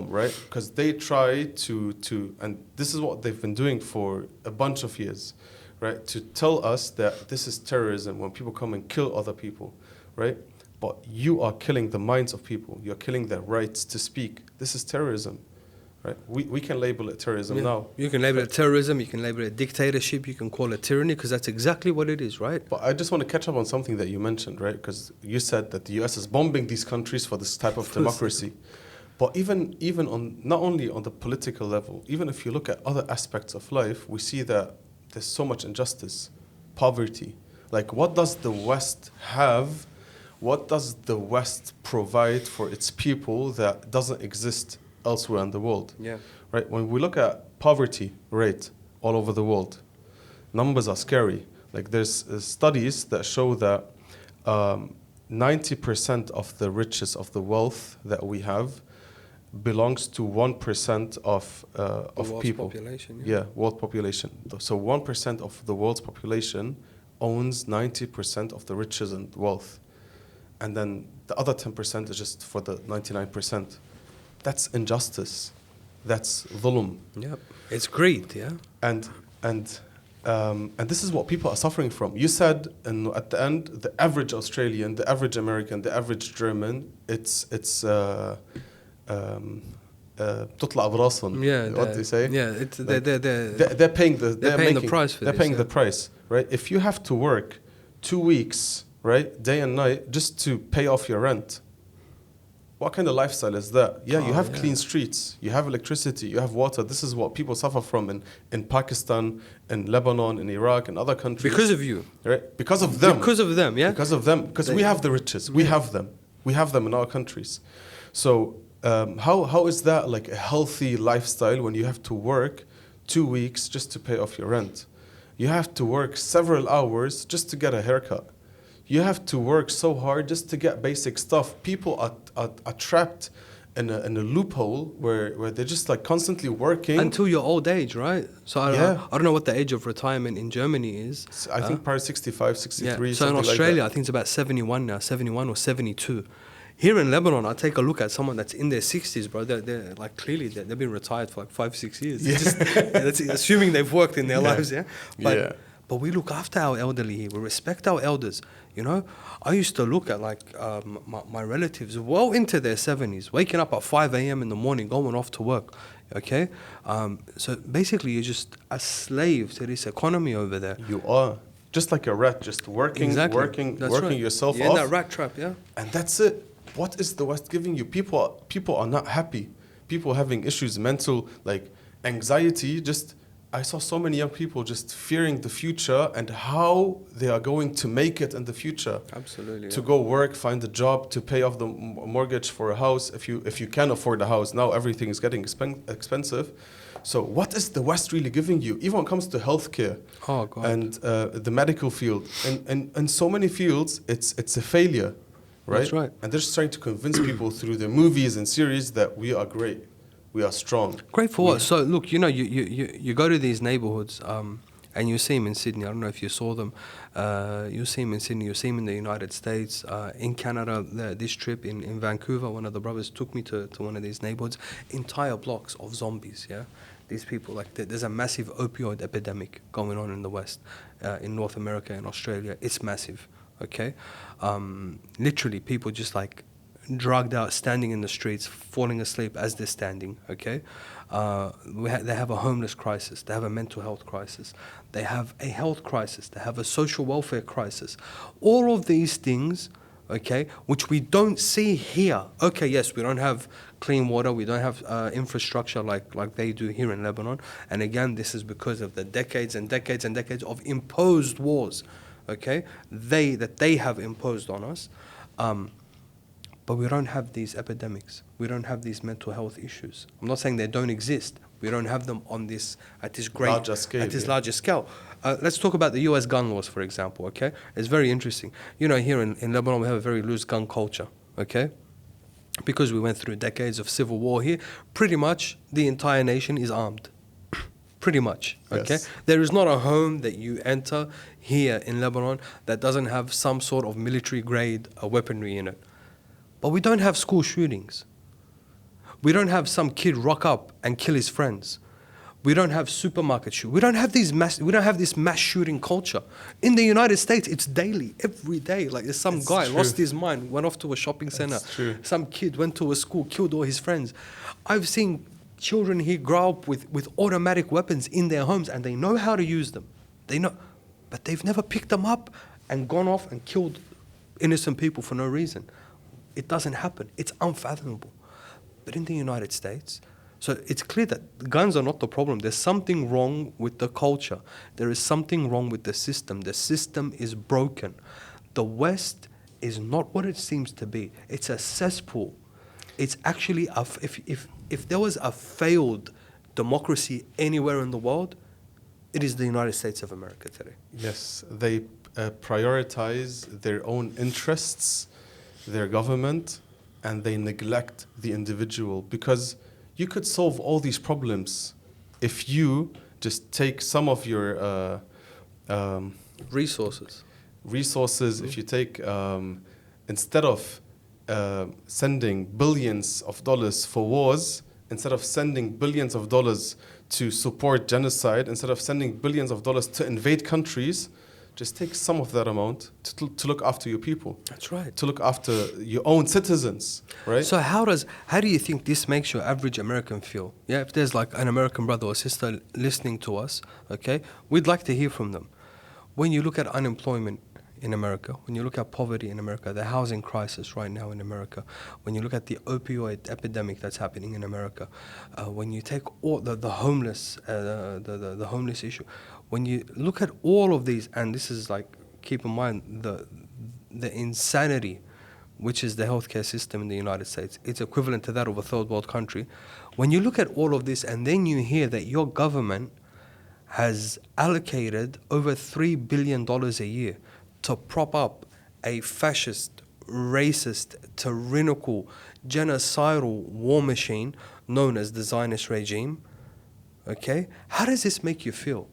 right? Because they try to, and this is what they've been doing for a bunch of years, right? To tell us that this is terrorism when people come and kill other people, right? But you are killing the minds of people. You're killing their rights to speak. This is terrorism. Right? We can label it terrorism now. You can label it terrorism, you can label it dictatorship, you can call it tyranny, because that's exactly what it is, right? But I just want to catch up on something that you mentioned, right? Because you said that the US is bombing these countries for this type of democracy. But even on, not only on the political level, even if you look at other aspects of life, we see that there's so much injustice, poverty. Like, what does the West have? What does the West provide for its people that doesn't exist elsewhere in the world? Yeah. Right? When we look at poverty rate all over the world, numbers are scary. Like, there's studies that show that 90% of the riches of the wealth that we have belongs to 1% of people. Population, yeah, world population. So 1% of the world's population owns 90% of the riches and wealth. And then the other 10% is just for the 99%. That's injustice. That's dhulm. Yep. It's greed, yeah. And this is what people are suffering from. You said, and at the end, the average Australian, the average American, the average German, it's تطلع براسهم. Yeah. What they say? Yeah. They're paying the price for this. They're paying the price, right? If you have to work 2 weeks, right, day and night, just to pay off your rent, what kind of lifestyle is that? Yeah, you have clean streets, you have electricity, you have water. This is what people suffer from in Pakistan, in Lebanon, in Iraq, and other countries. Because of you. Right? Because of them. Because of them, yeah? Because of them. Because we have the riches. We have them. We have them in our countries. So how is that like a healthy lifestyle when you have to work 2 weeks just to pay off your rent? You have to work several hours just to get a haircut. You have to work so hard just to get basic stuff. People are trapped in a loophole where they're just like constantly working. Until your old age, right? So I don't know what the age of retirement in Germany is. I think probably 65, 63, So in Australia, like I think it's about 71 now, 71 or 72. Here in Lebanon, I take a look at someone that's in their 60s, bro. They're like, clearly, they've been retired for like 5-6 years. Yeah. That's assuming they've worked in their lives, yeah? But we look after our elderly here. We respect our elders, you know? I used to look at like my relatives well into their 70s, waking up at 5 a.m. in the morning, going off to work, okay? So basically, you're just a slave to this economy over there. You are. Just like a rat, just working yourself off. You're in that rat trap, yeah? And that's it. What is the West giving you? People are not happy. People having issues, mental, like anxiety, just... I saw so many young people just fearing the future and how they are going to make it in the future. Absolutely. To go work, find a job, to pay off the mortgage for a house. If you can afford a house, now everything is getting expensive. So what is the West really giving you? Even when it comes to healthcare and the medical field and so many fields, it's a failure, right? That's right. And they're just trying to convince people through the movies and series that we are great. We are strong. Great for what? So look, you know, you go to these neighborhoods, And you see them in Sydney. I don't know if you saw them. You see them in Sydney. You see them in the United States. In Canada, this trip in Vancouver, one of the brothers took me to one of these neighborhoods. Entire blocks of zombies, yeah? These people, like, there's a massive opioid epidemic going on in the West, in North America and Australia. It's massive, okay? Literally, people just, like, drugged out, standing in the streets, falling asleep as they're standing, okay? They have a homeless crisis. They have a mental health crisis. They have a health crisis. They have a social welfare crisis. All of these things, okay, which we don't see here. Okay, yes, we don't have clean water. We don't have infrastructure like they do here in Lebanon. And again, this is because of the decades and decades and decades of imposed wars, okay, that they have imposed on us. But we don't have these epidemics. We don't have these mental health issues. I'm not saying they don't exist. We don't have them at this larger scale. Let's talk about the U.S. gun laws, for example. Okay, it's very interesting. You know, here in Lebanon, we have a very loose gun culture. Okay, because we went through decades of civil war here. Pretty much the entire nation is armed. Pretty much. Okay, yes. There is not a home that you enter here in Lebanon that doesn't have some sort of military grade weaponry in it. But we don't have school shootings. We don't have some kid rock up and kill his friends. We don't have supermarket shootings. We don't have this mass shooting culture. In the United States, it's daily, every day. Like, there's some guy lost his mind, went off to a shopping center. Some kid went to a school, killed all his friends. I've seen children here grow up with automatic weapons in their homes, and they know how to use them. They know, but they've never picked them up and gone off and killed innocent people for no reason. It doesn't happen. It's unfathomable. But in the United States, so it's clear that guns are not the problem. There's something wrong with the culture. There is something wrong with the system. The system is broken. The West is not what it seems to be. It's a cesspool. It's actually, if there was a failed democracy anywhere in the world, it is the United States of America today. Yes, they prioritize their own interests, their government, and they neglect the individual, because you could solve all these problems if you just take some of your resources. Mm-hmm. If you take instead of sending billions of dollars for wars, instead of sending billions of dollars to support genocide, instead of sending billions of dollars to invade countries, just take some of that amount to look after your people. That's right. To look after your own citizens, right? So how do you think this makes your average American feel? Yeah, if there's like an American brother or sister listening to us, okay, we'd like to hear from them. When you look at unemployment in America, when you look at poverty in America, the housing crisis right now in America, when you look at the opioid epidemic that's happening in America, when you take all the homeless, the homeless issue, when you look at all of these, and this is like, keep in mind the insanity, which is the healthcare system in the United States. It's equivalent to that of a third world country. When you look at all of this, and then you hear that your government has allocated over $3 billion a year to prop up a fascist, racist, tyrannical, genocidal war machine known as the Zionist regime, okay? How does this make you feel?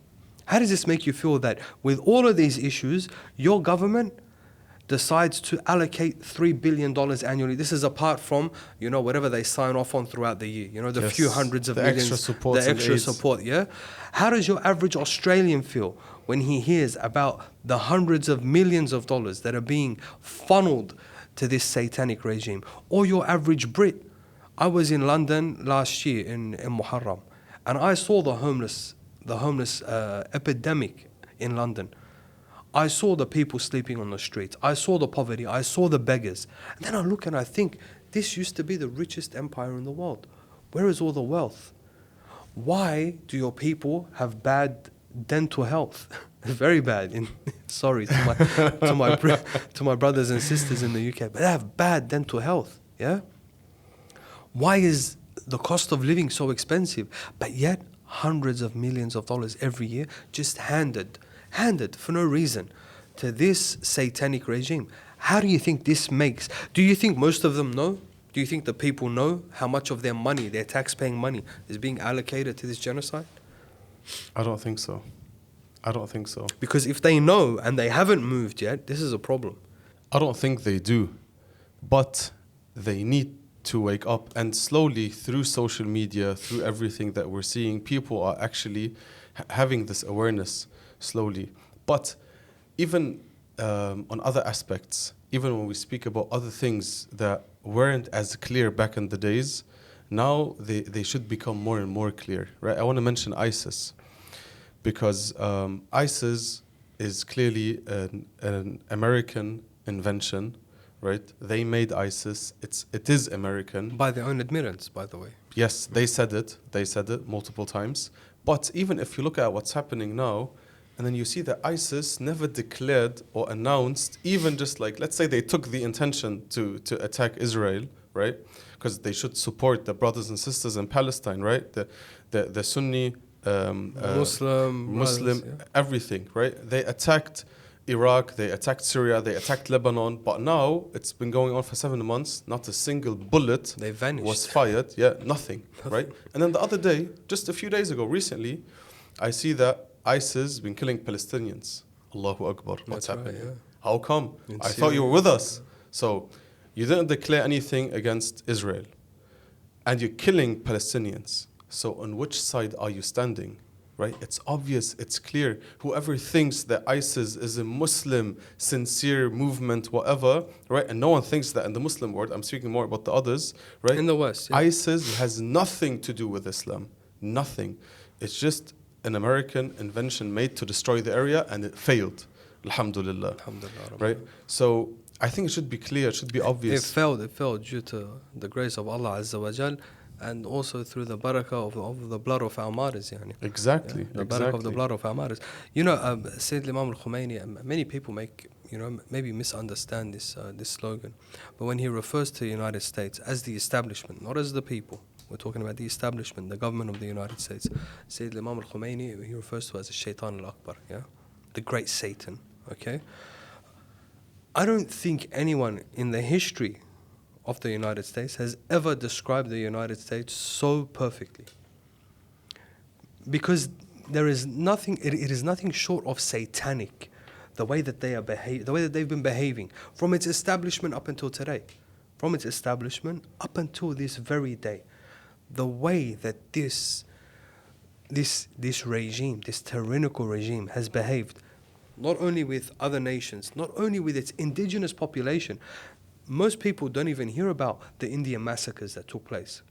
How does this make you feel that with all of these issues, your government decides to allocate $3 billion annually? This is apart from, you know, whatever they sign off on throughout the year, you know, the few hundreds of millions, the extra support, yeah? How does your average Australian feel when he hears about the hundreds of millions of dollars that are being funneled to this satanic regime? Or your average Brit? I was in London last year in Muharram, and I saw the homeless epidemic in London. I saw the people sleeping on the streets. I saw the poverty. I saw the beggars. And then I look and I think, this used to be the richest empire in the world. Where is all the wealth? Why do your people have bad dental health? Very bad. Sorry to my brothers and sisters in the UK, but they have bad dental health. Yeah. Why is the cost of living so expensive? But yet, hundreds of millions of dollars every year just handed for no reason to this satanic regime. How do you think this makes? Do you think most of them know? Do you think the people know how much of their money, their tax-paying money, is being allocated to this genocide? I don't think so. I don't think so. Because if they know and they haven't moved yet, this is a problem. I don't think they do. But they need to wake up, and slowly through social media, through everything that we're seeing, people are actually having this awareness slowly. But even on other aspects, even when we speak about other things that weren't as clear back in the days, now they should become more and more clear, right? I want to mention ISIS, because ISIS is clearly an American invention, right? They made ISIS. It is American. By their own admittance, by the way. Yes, they said it. They said it multiple times. But even if you look at what's happening now, and then you see that ISIS never declared or announced, even just like, let's say they took the intention to attack Israel, right? Because they should support the brothers and sisters in Palestine, right? The Sunni, Muslim, brothers, yeah. everything, right? They attacked Iraq, they attacked Syria, they attacked Lebanon, but now it's been going on for 7 months. Not a single bullet They vanished. was fired. Yeah, nothing, right? And then the other day, just a few days ago, recently, I see that ISIS has been killing Palestinians. Allahu Akbar, what's That's right, happening? yeah. How come? In I thought you were Syria. with us. So you didn't declare anything against Israel, and you're killing Palestinians. So on which side are you standing? Right? It's obvious, it's clear. Whoever thinks that ISIS is a Muslim, sincere movement, whatever, right? And no one thinks that in the Muslim world. I'm speaking more about the others, right? In the West, yeah. ISIS has nothing to do with Islam. Nothing. It's just an American invention made to destroy the area, and it failed. Alhamdulillah. Alhamdulillah. Right? So I think it should be clear, it should be obvious. It failed due to the grace of Allah Azza wa Jal, and also through the barakah of the blood of our martyrs. Yani. Exactly. Yeah, the barakah of the blood of our martyrs. You know, Sayyid Imam al-Khomeini, many people maybe misunderstand this slogan. But when he refers to the United States as the establishment, not as the people, we're talking about the establishment, the government of the United States. Sayyid Imam al-Khomeini, he refers to as the Shaitan al-Akbar, yeah? The great Satan, okay? I don't think anyone in the history of the United States has ever described the United States so perfectly. Because there is nothing, it is nothing short of satanic, the way that they are the way that they've been behaving from its establishment up until today. From its establishment up until this very day. The way that this regime, this tyrannical regime has behaved, not only with other nations, not only with its indigenous population. Most people don't even hear about the Indian massacres that took place.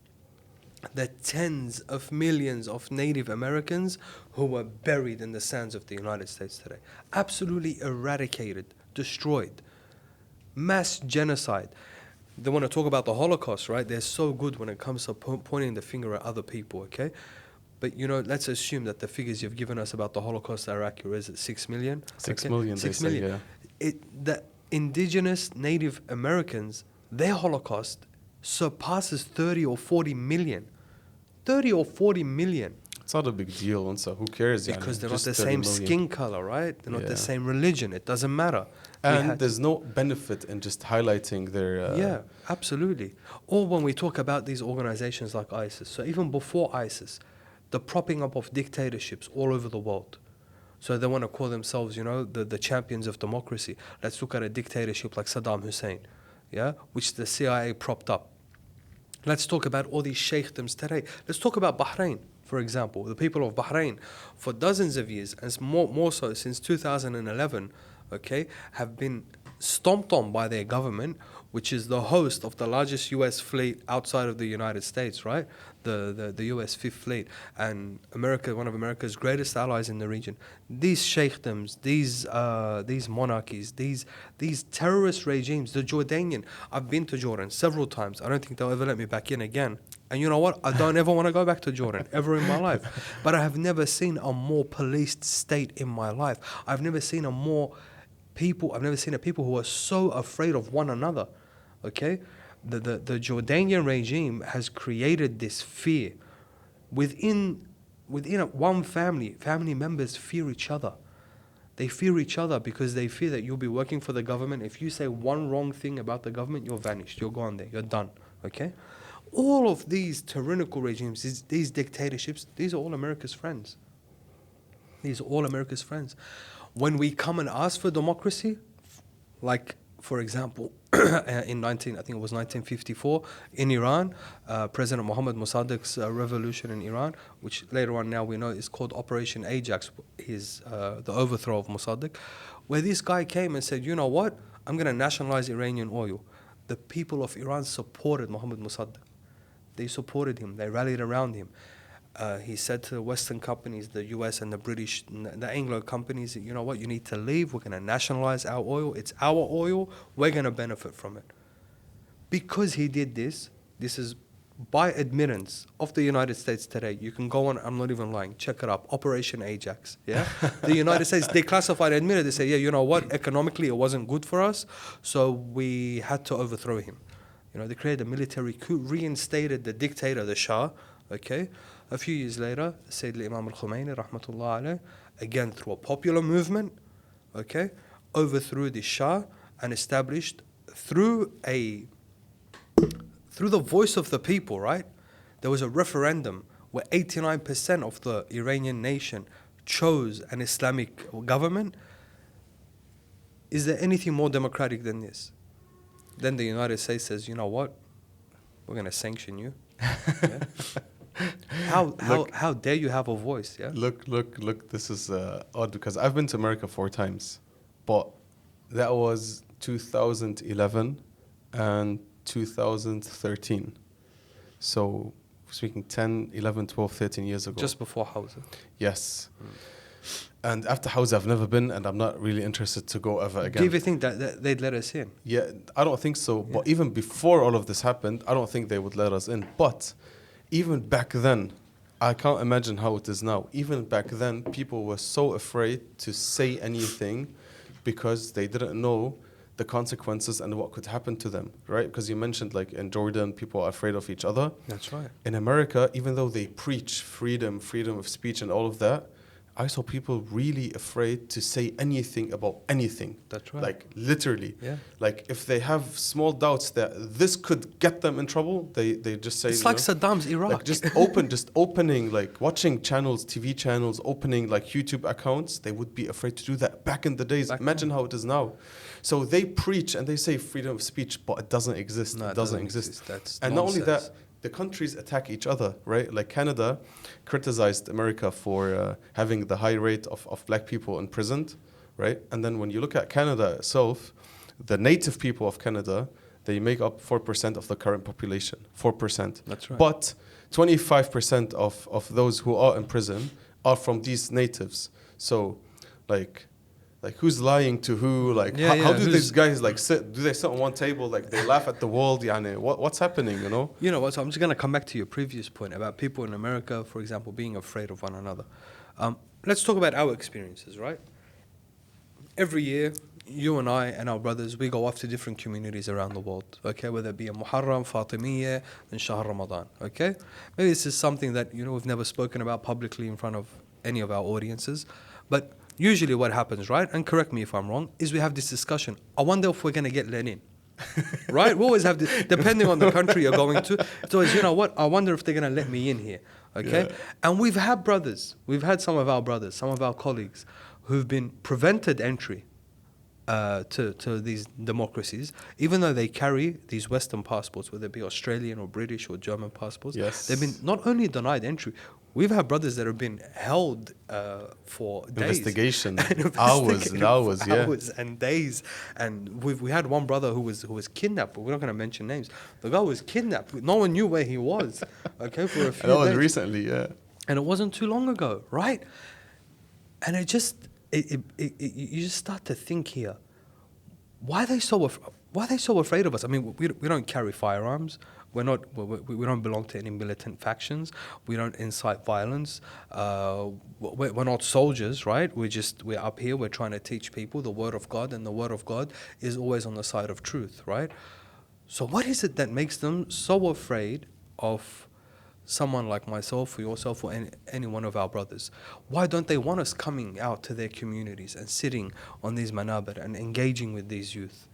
The tens of millions of Native Americans who were buried in the sands of the United States today. Absolutely eradicated, destroyed. Mass genocide. They want to talk about the Holocaust, right? They're so good when it comes to pointing the finger at other people, okay? But, let's assume that the figures you've given us about the Holocaust are accurate. Is it 6 million? 6 million, 6 they say, million. yeah. The indigenous Native Americans, their Holocaust surpasses 30 or 40 million. 30 or 40 million. It's not a big deal, so who cares? Because they're not Just the 30 same million. skin color, right? They're not the same religion. It doesn't matter. And there's no benefit in just highlighting their... Yeah, absolutely. Or when we talk about these organizations like ISIS. So even before ISIS, the propping up of dictatorships all over the world. So they want to call themselves, the champions of democracy. Let's look at a dictatorship like Saddam Hussein, yeah, which the CIA propped up. Let's talk about all these sheikhdoms today. Let's talk about Bahrain, for example. The people of Bahrain, for dozens of years, and more so since 2011, okay, have been stomped on by their government, which is the host of the largest U.S. fleet outside of the United States, right? The U.S. Fifth Fleet, and America, one of America's greatest allies in the region. These sheikhdoms, these monarchies, these terrorist regimes, the Jordanian. I've been to Jordan several times. I don't think they'll ever let me back in again. And you know what? I don't ever want to go back to Jordan, ever in my life. But I have never seen a more policed state in my life. I've never seen a people who are so afraid of one another. Okay? The Jordanian regime has created this fear. Within one family members fear each other. They fear each other because they fear that you'll be working for the government. If you say one wrong thing about the government, you're vanished. You're gone there. You're done. Okay? All of these tyrannical regimes, these dictatorships, these are all America's friends. These are all America's friends. When we come and ask for democracy, like, for example, I think it was 1954, in Iran, President Mohammad Mossadegh's revolution in Iran, which later on now we know is called Operation Ajax, is the overthrow of Mossadegh, where this guy came and said, you know what, I'm going to nationalize Iranian oil. The people of Iran supported Mohammad Mossadegh. They supported him. They rallied around him. He said to the Western companies, the US and the British, the Anglo companies, you know what, you need to leave. We're going to nationalize our oil. It's our oil. We're going to benefit from it. Because he did this, this is by admittance of the United States today. You can go on, I'm not even lying, check it up, Operation Ajax. Yeah, the United States, they classified, admitted, they say, yeah, you know what, economically it wasn't good for us, so we had to overthrow him. You know, they created a military coup, reinstated the dictator, the Shah, okay? A few years later, Sayyid Imam al-Khomeini, rahmatullah alayh, again through a popular movement, okay, overthrew the Shah and established through the voice of the people, right? There was a referendum where 89% of the Iranian nation chose an Islamic government. Is there anything more democratic than this? Then the United States says, you know what? We're going to sanction you. Yeah? How dare you have a voice? Yeah. Look. This is odd because I've been to America 4 times, but that was 2011 and 2013. So speaking 10, 11, 12, 13 years ago. Just before Hausa. Yes. And after Hausa, I've never been, and I'm not really interested to go ever again. Do you even think that they'd let us in? Yeah, I don't think so. Yeah. But even before all of this happened, I don't think they would let us in. But even back then, I can't imagine how it is now. Even back then, people were so afraid to say anything because they didn't know the consequences and what could happen to them, right? Because you mentioned, like, in Jordan, people are afraid of each other. That's right. In America, even though they preach freedom of speech and all of that, I saw people really afraid to say anything about anything. That's right. Like, literally. Yeah. Like, if they have small doubts that this could get them in trouble, they just say... It's like Saddam's Iraq. Like, just opening, like, watching channels, TV channels, opening, like, YouTube accounts, they would be afraid to do that back in the days. Imagine how it is now. So they preach and they say freedom of speech, but it doesn't exist. No, it doesn't exist. That's and nonsense. Not only that, the countries attack each other, right? Like Canada criticized America for having the high rate of black people imprisoned, right? And then when you look at Canada itself, the native people of Canada, they make up 4% of the current population, 4%. That's right. But 25% of those who are in prison are from these natives. So, like who's lying to who? Like, how do these guys like sit? Do they sit on one table? Like, they laugh at the world? Yani, what's happening? You know. You know what? So I'm just gonna come back to your previous point about people in America, for example, being afraid of one another. Let's talk about our experiences, right? Every year, you and I and our brothers, we go off to different communities around the world. Okay, whether it be a Muharram, Fatimiyya, and Shahr Ramadan. Okay, maybe this is something that we've never spoken about publicly in front of any of our audiences, but usually what happens, right, and correct me if I'm wrong, is we have this discussion. I wonder if we're going to get let in. Right? We always have this, depending on the country you're going to. So it's, you know what, I wonder if they're going to let me in here. Okay? Yeah. And we've had some of our brothers, some of our colleagues who've been prevented entry to these democracies, even though they carry these Western passports, whether it be Australian or British or German passports. Yes. They've been not only denied entry, we've had brothers that have been held for days. Investigation. Hours and days. And we had one brother who was kidnapped, but we're not going to mention names. The guy was kidnapped. No one knew where he was. Okay, for a few days. That was recently, yeah. And it wasn't too long ago, right? And it just... you just start to think here, why are they so afraid of us? I mean, we don't carry firearms. We don't belong to any militant factions. We don't incite violence. We're not soldiers, right? We're up here. We're trying to teach people the word of God, and the word of God is always on the side of truth, right? So what is it that makes them so afraid of someone like myself or yourself or any one of our brothers? Why don't they want us coming out to their communities and sitting on these manabir and engaging with these youth?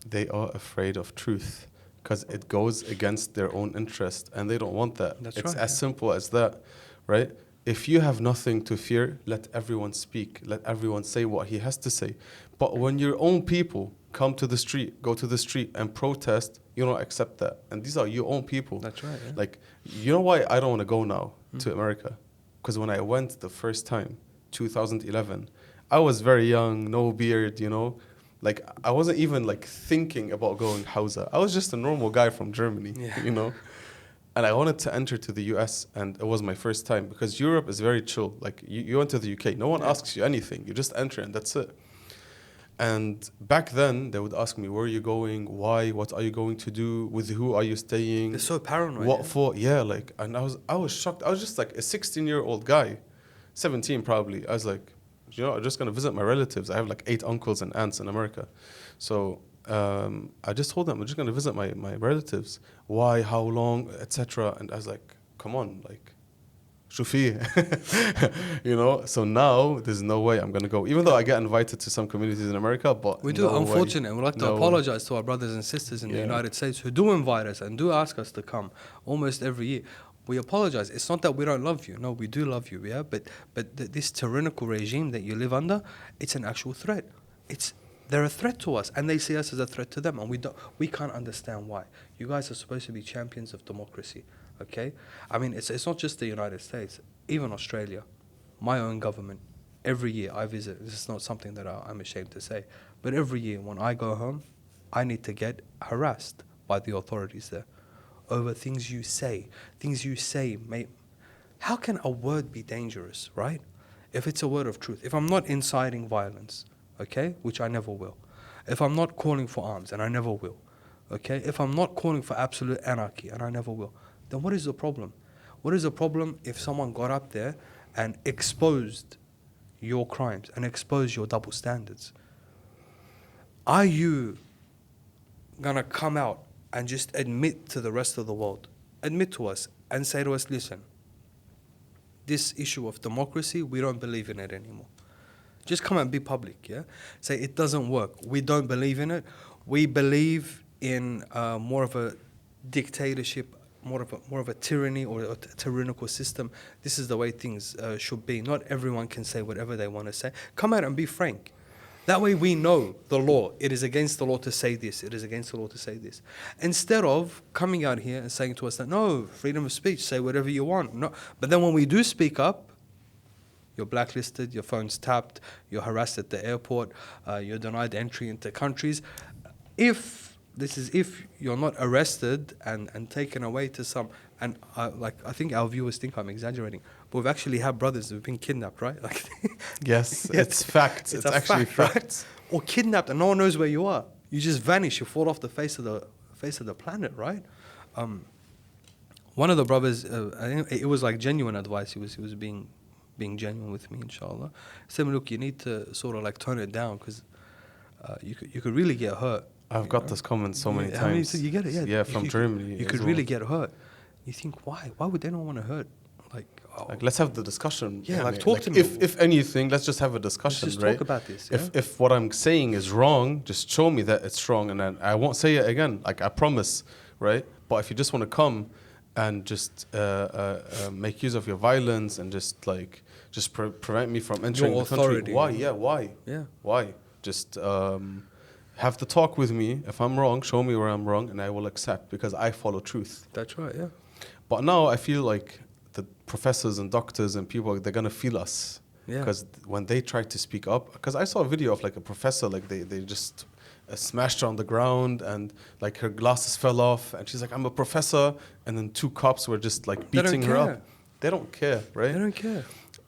They are afraid of truth because it goes against their own interest and they don't want that. That's it's right, as simple as that, right? if you have nothing to fear, let everyone speak. Let everyone say what he has to say. But when your own people come to the street, go to the street and protest, you don't accept that. And these are your own people. That's right. Yeah. Like, you know why I don't want to go now to America? Because when I went the first time, 2011, I was very young, no beard, you know. Like, I wasn't even like thinking about going Hausa. I was just a normal guy from Germany, you know. And I wanted to enter to the US, and it was my first time because Europe is very chill. Like, you went to the UK, no one asks you anything. You just enter and that's it. And back then, they would ask me, where are you going? Why? What are you going to do? With who are you staying? They're so paranoid. What for? Yeah, like, and I was shocked. I was just like a 16-year-old guy, 17 probably. I was like, you know, I'm just going to visit my relatives. I have like 8 uncles and aunts in America. So I just told them, I'm just going to visit my relatives. Why? How long? Etc. And I was like, come on, like, Shufi, you know. So now there's no way I'm gonna go, even though I get invited to some communities in America. But we do, unfortunately, and we'd like to apologize to our brothers and sisters in the United States who do invite us and do ask us to come almost every year. We apologize. It's not that we don't love you. No, we do love you. Yeah, but this tyrannical regime that you live under, it's an actual threat. They're a threat to us, and they see us as a threat to them, and we can't understand why. You guys are supposed to be champions of democracy. Okay, I mean, it's not just the United States, even Australia, my own government. Every year I visit. This is not something that I'm ashamed to say, but every year when I go home, I need to get harassed by the authorities there over things you say. Things you say, mate. How can a word be dangerous, right? If it's a word of truth, if I'm not inciting violence, okay, which I never will. If I'm not calling for arms, and I never will, okay. If I'm not calling for absolute anarchy, and I never will. Then what is the problem? What is the problem if someone got up there and exposed your crimes and exposed your double standards? Are you gonna come out and just admit to the rest of the world, admit to us and say to us, listen, this issue of democracy, we don't believe in it anymore. Just come and be public, yeah? Say it doesn't work. We don't believe in it. We believe in more of a dictatorship, more of a tyranny or a tyrannical system. This is the way things should be. Not everyone can say whatever they want to say. Come out and be frank. That way we know the law. It is against the law to say this. It is against the law to say this. Instead of coming out here and saying to us that, no, freedom of speech, say whatever you want. No. But then when we do speak up, you're blacklisted, your phone's tapped, you're harassed at the airport, you're denied entry into countries. If you're not arrested and taken away to some, and I think our viewers think I'm exaggerating, but we've actually had brothers who've been kidnapped, right? Like, yes, it's facts. It's actually facts. Right? Or kidnapped and no one knows where you are. You just vanish. You fall off the face of the planet, right? One of the brothers, I think it was like genuine advice. He was being genuine with me, inshallah. He said, look, you need to sort of like tone it down because you could really get hurt. I've got this comment so many times. You get it, yeah. Yeah, from Germany. You could really get hurt. You think, why? Why would anyone want to hurt? Like, let's have the discussion. Yeah, like talk to me. If anything, let's just have a discussion, let's just right? talk about this. Yeah? If what I'm saying is wrong, just show me that it's wrong, and then I won't say it again. Like, I promise, right? But if you just want to come and just make use of your violence and just prevent me from entering your the country, authority. why? Yeah, why? Yeah, why? Just have the talk with me. If I'm wrong, show me where I'm wrong, and I will accept because I follow truth. That's right. Yeah. But now I feel like the professors and doctors and people, they're gonna feel us. Yeah. Because when they try to speak up, because I saw a video of like a professor, like they just smashed her on the ground and like her glasses fell off, and she's like, I'm a professor, and then 2 cops were just like beating her up. They don't care, right? They don't care.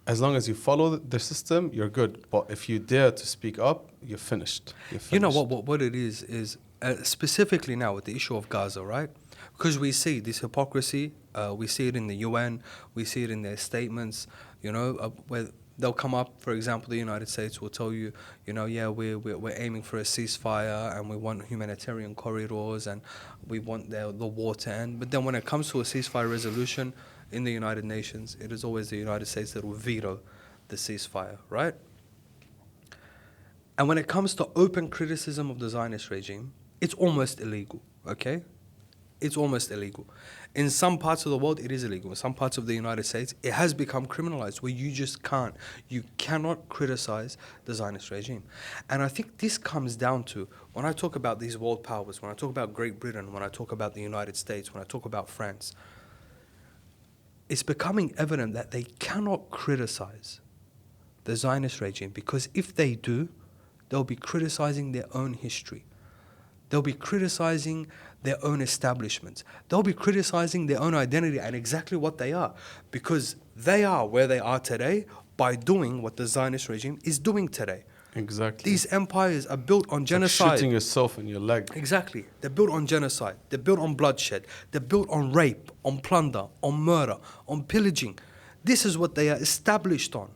As long as you follow the system, you're good. But if you dare to speak up, you're finished. You know what it is specifically now with the issue of Gaza, right? Because we see this hypocrisy, we see it in the UN, we see it in their statements, where they'll come up, for example, the United States will tell you, yeah, we're aiming for a ceasefire and we want humanitarian corridors and we want the war to end. But then when it comes to a ceasefire resolution in the United Nations, it is always the United States that will veto the ceasefire, right? And when it comes to open criticism of the Zionist regime, it's almost illegal, okay? It's almost illegal. In some parts of the world, it is illegal. In some parts of the United States, it has become criminalized where you cannot criticize the Zionist regime. And I think this comes down to, when I talk about these world powers, when I talk about Great Britain, when I talk about the United States, when I talk about France, it's becoming evident that they cannot criticize the Zionist regime, because if they do, they'll be criticizing their own history. They'll be criticizing their own establishments. They'll be criticizing their own identity and exactly what they are, because they are where they are today by doing what the Zionist regime is doing today. Exactly. These empires are built on genocide. Like shooting yourself in your leg. Exactly. They're built on genocide. They're built on bloodshed. They're built on rape, on plunder, on murder, on pillaging. This is what they are established on.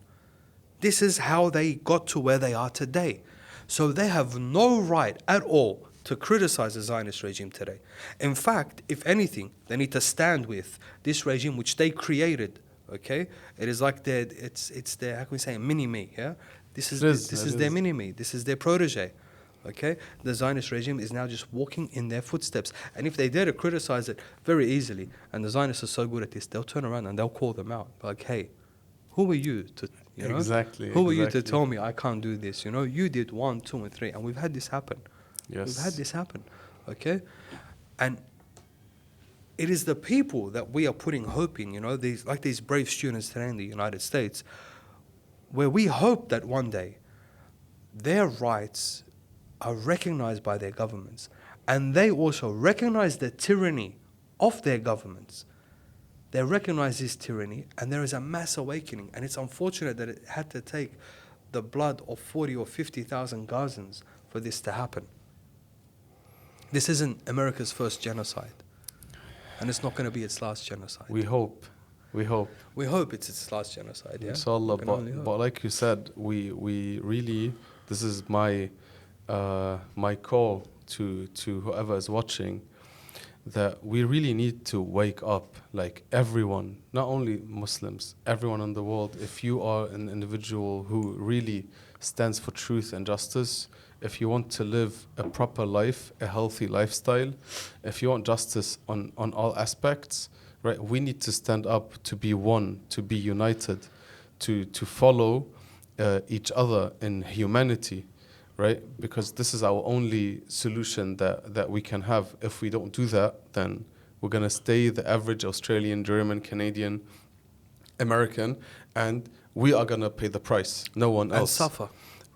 This is how they got to where they are today. So they have no right at all to criticize the Zionist regime today. In fact, if anything, they need to stand with this regime which they created. Okay, it is like it's their, how can we say, mini-me. Yeah, this is their mini-me. This is their protege. Okay, the Zionist regime is now just walking in their footsteps. And if they dare to criticize it very easily, and the Zionists are so good at this, they'll turn around and they'll call them out. Like, hey, who are you to, you know? Exactly. Who are you to tell me I can't do this? You know, you did 1, 2, and 3, and we've had this happen. Yes. We've had this happen. Okay, and it is the people that we are putting hope in. You know, these brave students today in the United States, where we hope that one day their rights are recognized by their governments, and they also recognize the tyranny of their governments. They recognize this tyranny, and there is a mass awakening. And it's unfortunate that it had to take the blood of 40 or 50,000 Gazans for this to happen. This isn't America's first genocide, and it's not going to be its last genocide. We hope. We hope it's its last genocide. Yeah. Inshallah, but like you said, we really, this is my call to whoever is watching, that we really need to wake up, like everyone, not only Muslims, everyone in the world. If you are an individual who really stands for truth and justice, if you want to live a proper life, a healthy lifestyle, if you want justice on all aspects, right, we need to stand up to be one, to be united, to follow each other in humanity, right? Because this is our only solution that we can have. If we don't do that, then we're going to stay the average Australian, German, Canadian, American, and we are going to pay the price. No one else.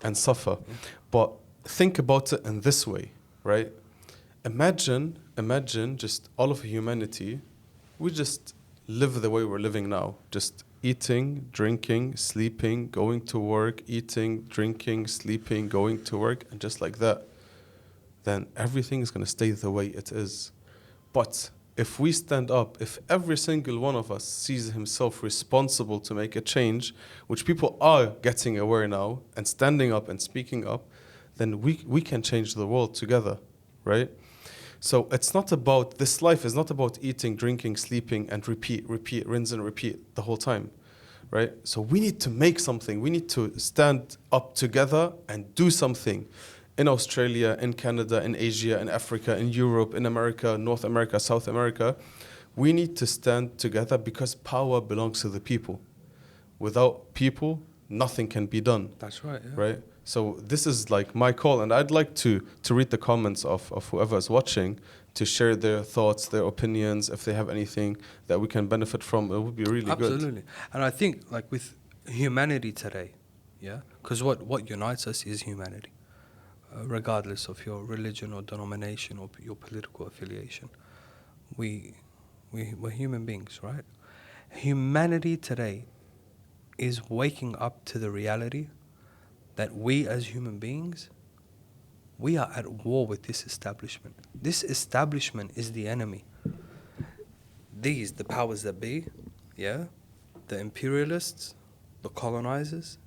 And suffer. Yeah. But think about it in this way, right? Imagine just all of humanity, we just live the way we're living now, just eating, drinking, sleeping, going to work, eating, drinking, sleeping, going to work, and just like that, then everything is going to stay the way it is. But if we stand up, if every single one of us sees himself responsible to make a change, which people are getting aware now and standing up and speaking up, then we can change the world together, right? So it's not about, this life is not about eating, drinking, sleeping, and repeat, rinse and repeat the whole time, right? So we need to make something. We need to stand up together and do something in Australia, in Canada, in Asia, in Africa, in Europe, in America, North America, South America. We need to stand together because power belongs to the people. Without people, nothing can be done. That's right, yeah. Right? So this is like my call, and I'd like to read the comments of whoever is watching, to share their thoughts, their opinions. If they have anything that we can benefit from, it would be really good. Absolutely. And I think, like, with humanity today, yeah, because what unites us is humanity, regardless of your religion or denomination or your political affiliation. We're human beings, right? Humanity today is waking up to the reality that we as human beings, we are at war with this establishment. This establishment is the enemy. These, the powers that be, yeah, the imperialists, the colonizers,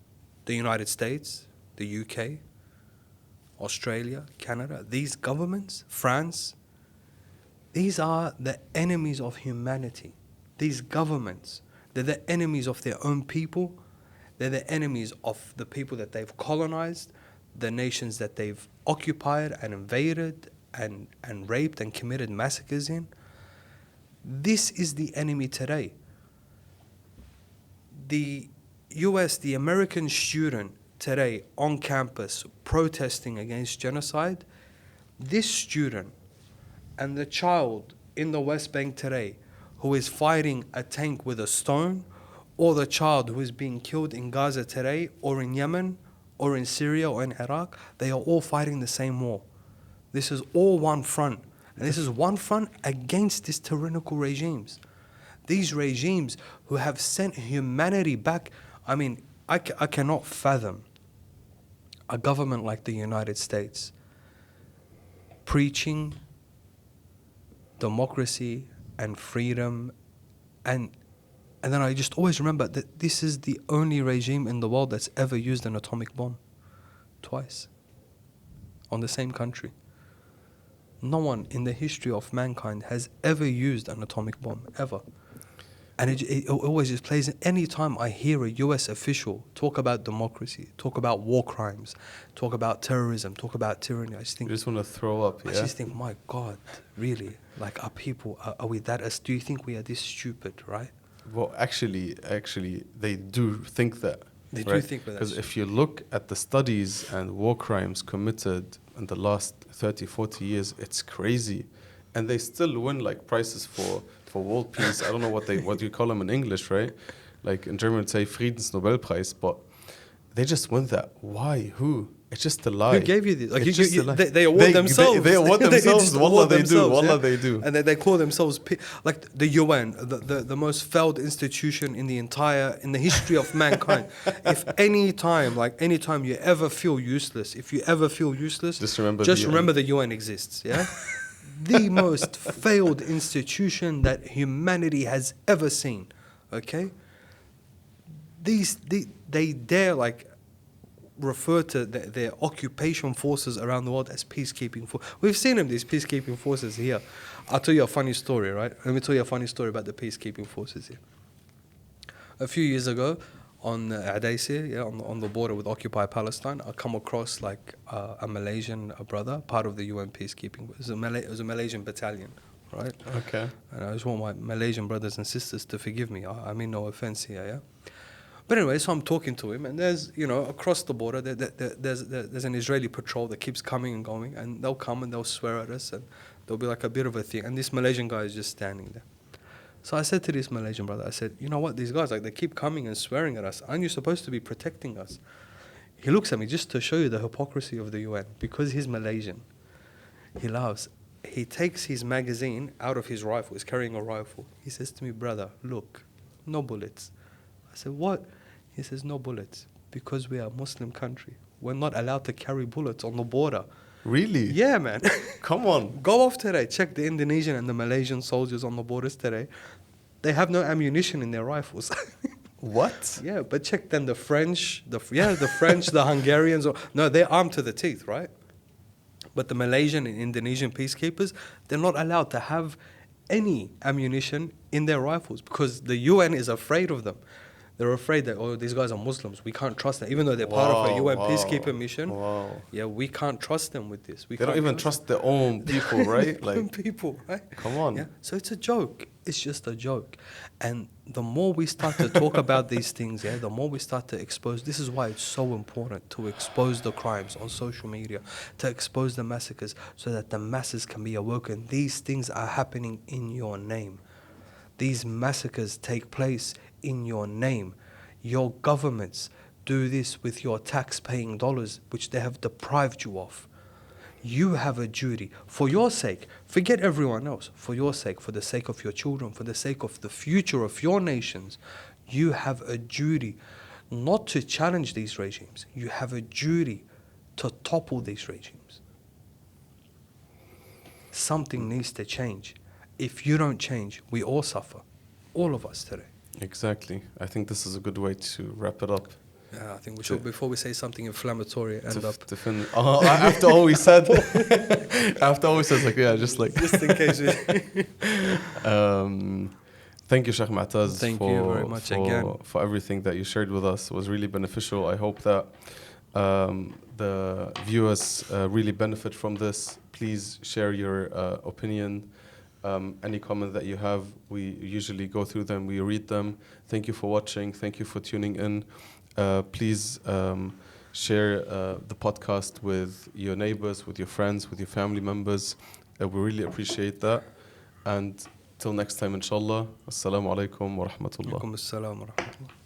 the United States, the UK, Australia, Canada, these governments, France, these are the enemies of humanity. These governments, they're the enemies of their own people. They're the enemies of the people that they've colonized, the nations that they've occupied and invaded and raped and committed massacres in. This is the enemy today. The US, the American student today on campus protesting against genocide, this student and the child in the West Bank today who is fighting a tank with a stone, or the child who is being killed in Gaza today, or in Yemen, or in Syria, or in Iraq, they are all fighting the same war. This is all one front. And this is one front against these tyrannical regimes. These regimes who have sent humanity back. I mean, I cannot fathom a government like the United States preaching democracy and freedom, and then I just always remember that this is the only regime in the world that's ever used an atomic bomb twice on the same country. No one in the history of mankind has ever used an atomic bomb, ever. And it always just plays. Any time I hear a US official talk about democracy, talk about war crimes, talk about terrorism, talk about tyranny, I just think... You just want to throw up, yeah? I just think, my God, really? Like, are we that... Do you think we are this stupid, right? Well, actually, they do think that. They right? do think that. Because if you look at the studies and war crimes committed in the last 30, 40 years, it's crazy. And they still win like prizes for world peace. I don't know what you call them in English, right? Like in German, say Friedensnobelpreis, but they just win that. Why? Who? It's just a lie. Who gave you this? Like they award themselves. They award themselves. Wallah, they do. Wallah, they do. And they call themselves like the UN, the most failed institution in the history of mankind. If any time you ever feel useless, just remember the UN exists. Yeah. The most failed institution that humanity has ever seen. Okay. They dare refer to their occupation forces around the world as peacekeeping forces. We've seen them, these peacekeeping forces here. I'll tell you a funny story, right? Let me tell you a funny story about the peacekeeping forces here. A few years ago, on Adaisi, on the border with occupied Palestine, I come across a Malaysian brother, part of the UN peacekeeping. It was a Malaysian battalion, right? Okay. And I just want my Malaysian brothers and sisters to forgive me. I mean no offense here, yeah? But anyway, so I'm talking to him, and there's, across the border, there's an Israeli patrol that keeps coming and going, and they'll come and they'll swear at us, and there'll be like a bit of a thing, and this Malaysian guy is just standing there. So I said to this Malaysian brother, I said, you know what, these guys, they keep coming and swearing at us. Aren't you supposed to be protecting us? He looks at me just to show you the hypocrisy of the UN. Because he's Malaysian, he laughs. He takes his magazine out of his rifle. He's carrying a rifle. He says to me, brother, look, no bullets. I said, what? He says, no bullets. Because we are a Muslim country. We're not allowed to carry bullets on the border. Really? Yeah, man. Come on. Go off today. Check the Indonesian and the Malaysian soldiers on the borders today. They have no ammunition in their rifles. What? Yeah, but check then the French, the French, the Hungarians. No, they're armed to the teeth, right? But the Malaysian and Indonesian peacekeepers, they're not allowed to have any ammunition in their rifles because the UN is afraid of them. They're afraid that, these guys are Muslims. We can't trust them. Even though they're part of a UN peacekeeper mission, yeah, we can't trust them with this. They don't even trust their own people, right? Their own people, right? Come on. Yeah. So it's a joke. It's just a joke. And the more we start to talk about these things, the more we start to expose. This is why it's so important to expose the crimes on social media, to expose the massacres so that the masses can be awoken. These things are happening in your name. These massacres take place in your name. Your governments do this with your tax-paying dollars, which they have deprived you of. You have a duty, for your sake, forget everyone else, for your sake, for the sake of your children, for the sake of the future of your nations, you have a duty not to challenge these regimes. You have a duty to topple these regimes. Something needs to change. If you don't change, we all suffer. All of us today. Exactly. I think this is a good way to wrap it up. Yeah, I think we should, before we say something inflammatory, after all we said, just in case. Thank you, Sheikh Mu'taz. Thank you very much again for everything that you shared with us. It was really beneficial. I hope that the viewers really benefit from this. Please share your opinion Any comment that you have, we usually go through them, we read them. Thank you for watching. Thank you for tuning in. Please share the podcast with your neighbors, with your friends, with your family members. We really appreciate that. And till next time, inshallah. Assalamu alaikum wa rahmatullah. Alaikum assalam wa rahmatullah.